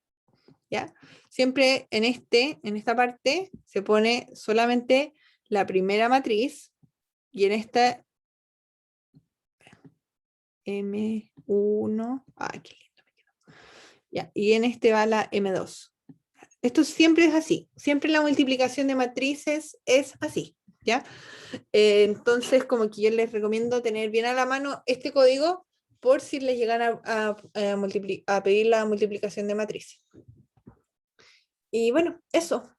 ¿ya? Siempre en esta parte se pone solamente la primera matriz y en esta M1, ¡ay, qué lindo me quedó! Ya, y en este va la M2. Esto siempre es así, siempre la multiplicación de matrices es así, ¿ya? Entonces, como que yo les recomiendo tener bien a la mano este código por si les llegan a pedir la multiplicación de matrices. Y bueno, eso.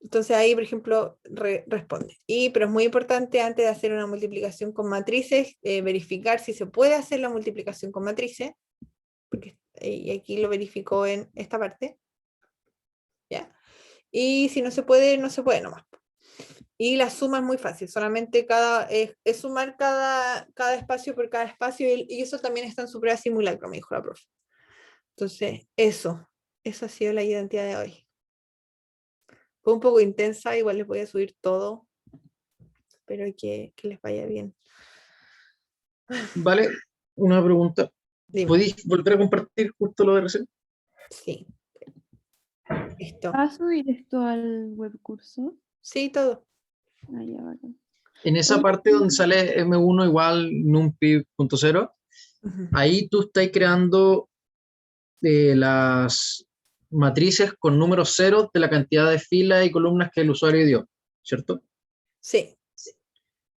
Entonces ahí, por ejemplo, responde. Pero es muy importante antes de hacer una multiplicación con matrices, verificar si se puede hacer la multiplicación con matrices, porque y aquí lo verificó en esta parte. ¿Ya? Y si no se puede, no se puede nomás. Y la suma es muy fácil, solamente es sumar cada espacio por cada espacio, y eso también está en su prueba simulacro, me dijo la profe. Entonces, eso ha sido la identidad de hoy. Fue un poco intensa, igual les voy a subir todo, pero que les vaya bien. Vale, una pregunta. Dime. ¿Podéis volver a compartir justo lo de recién? Sí. Listo. ¿Vas a subir esto al webcurso? Sí, todo. Ah, ya, bacán. En esa Oye, parte donde sale M1 igual NumPy.0, Ujú. ahí tú estás creando las matrices con números ceros de la cantidad de filas y columnas que el usuario dio, ¿cierto? Sí.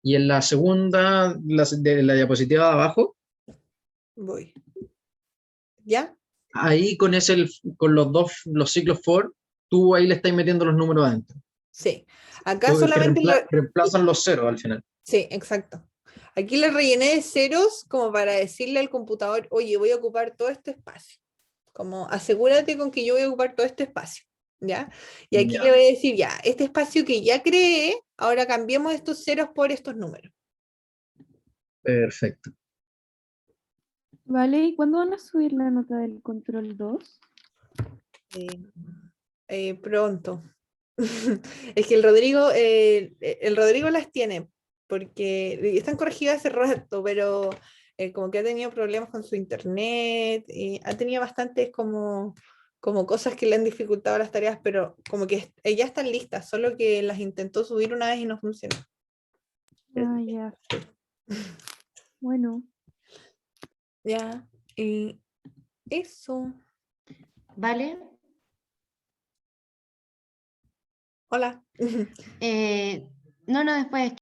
Y en la segunda, de la diapositiva de abajo, Voy. ¿Ya? ahí con los ciclos for, tú ahí le estás metiendo los números adentro. Sí. Acá Que solamente reemplazan los ceros al final. Sí, exacto. Aquí le rellené de ceros como para decirle al computador, oye, voy a ocupar todo este espacio. Como asegúrate con que yo voy a ocupar todo este espacio. ¿Ya? Y aquí Ya. le voy a decir, ya, este espacio que ya creé, ahora cambiemos estos ceros por estos números. Perfecto. Vale, ¿y cuándo van a subir la nota del control 2? Pronto. Es que el Rodrigo las tiene, porque están corregidas hace rato, pero como que ha tenido problemas con su internet, y ha tenido bastantes como cosas que le han dificultado las tareas, pero como que ya están listas, solo que las intentó subir una vez y no funcionó. Ah, ya. Bueno, Ya, y eso. ¿Vale? Hola. No, después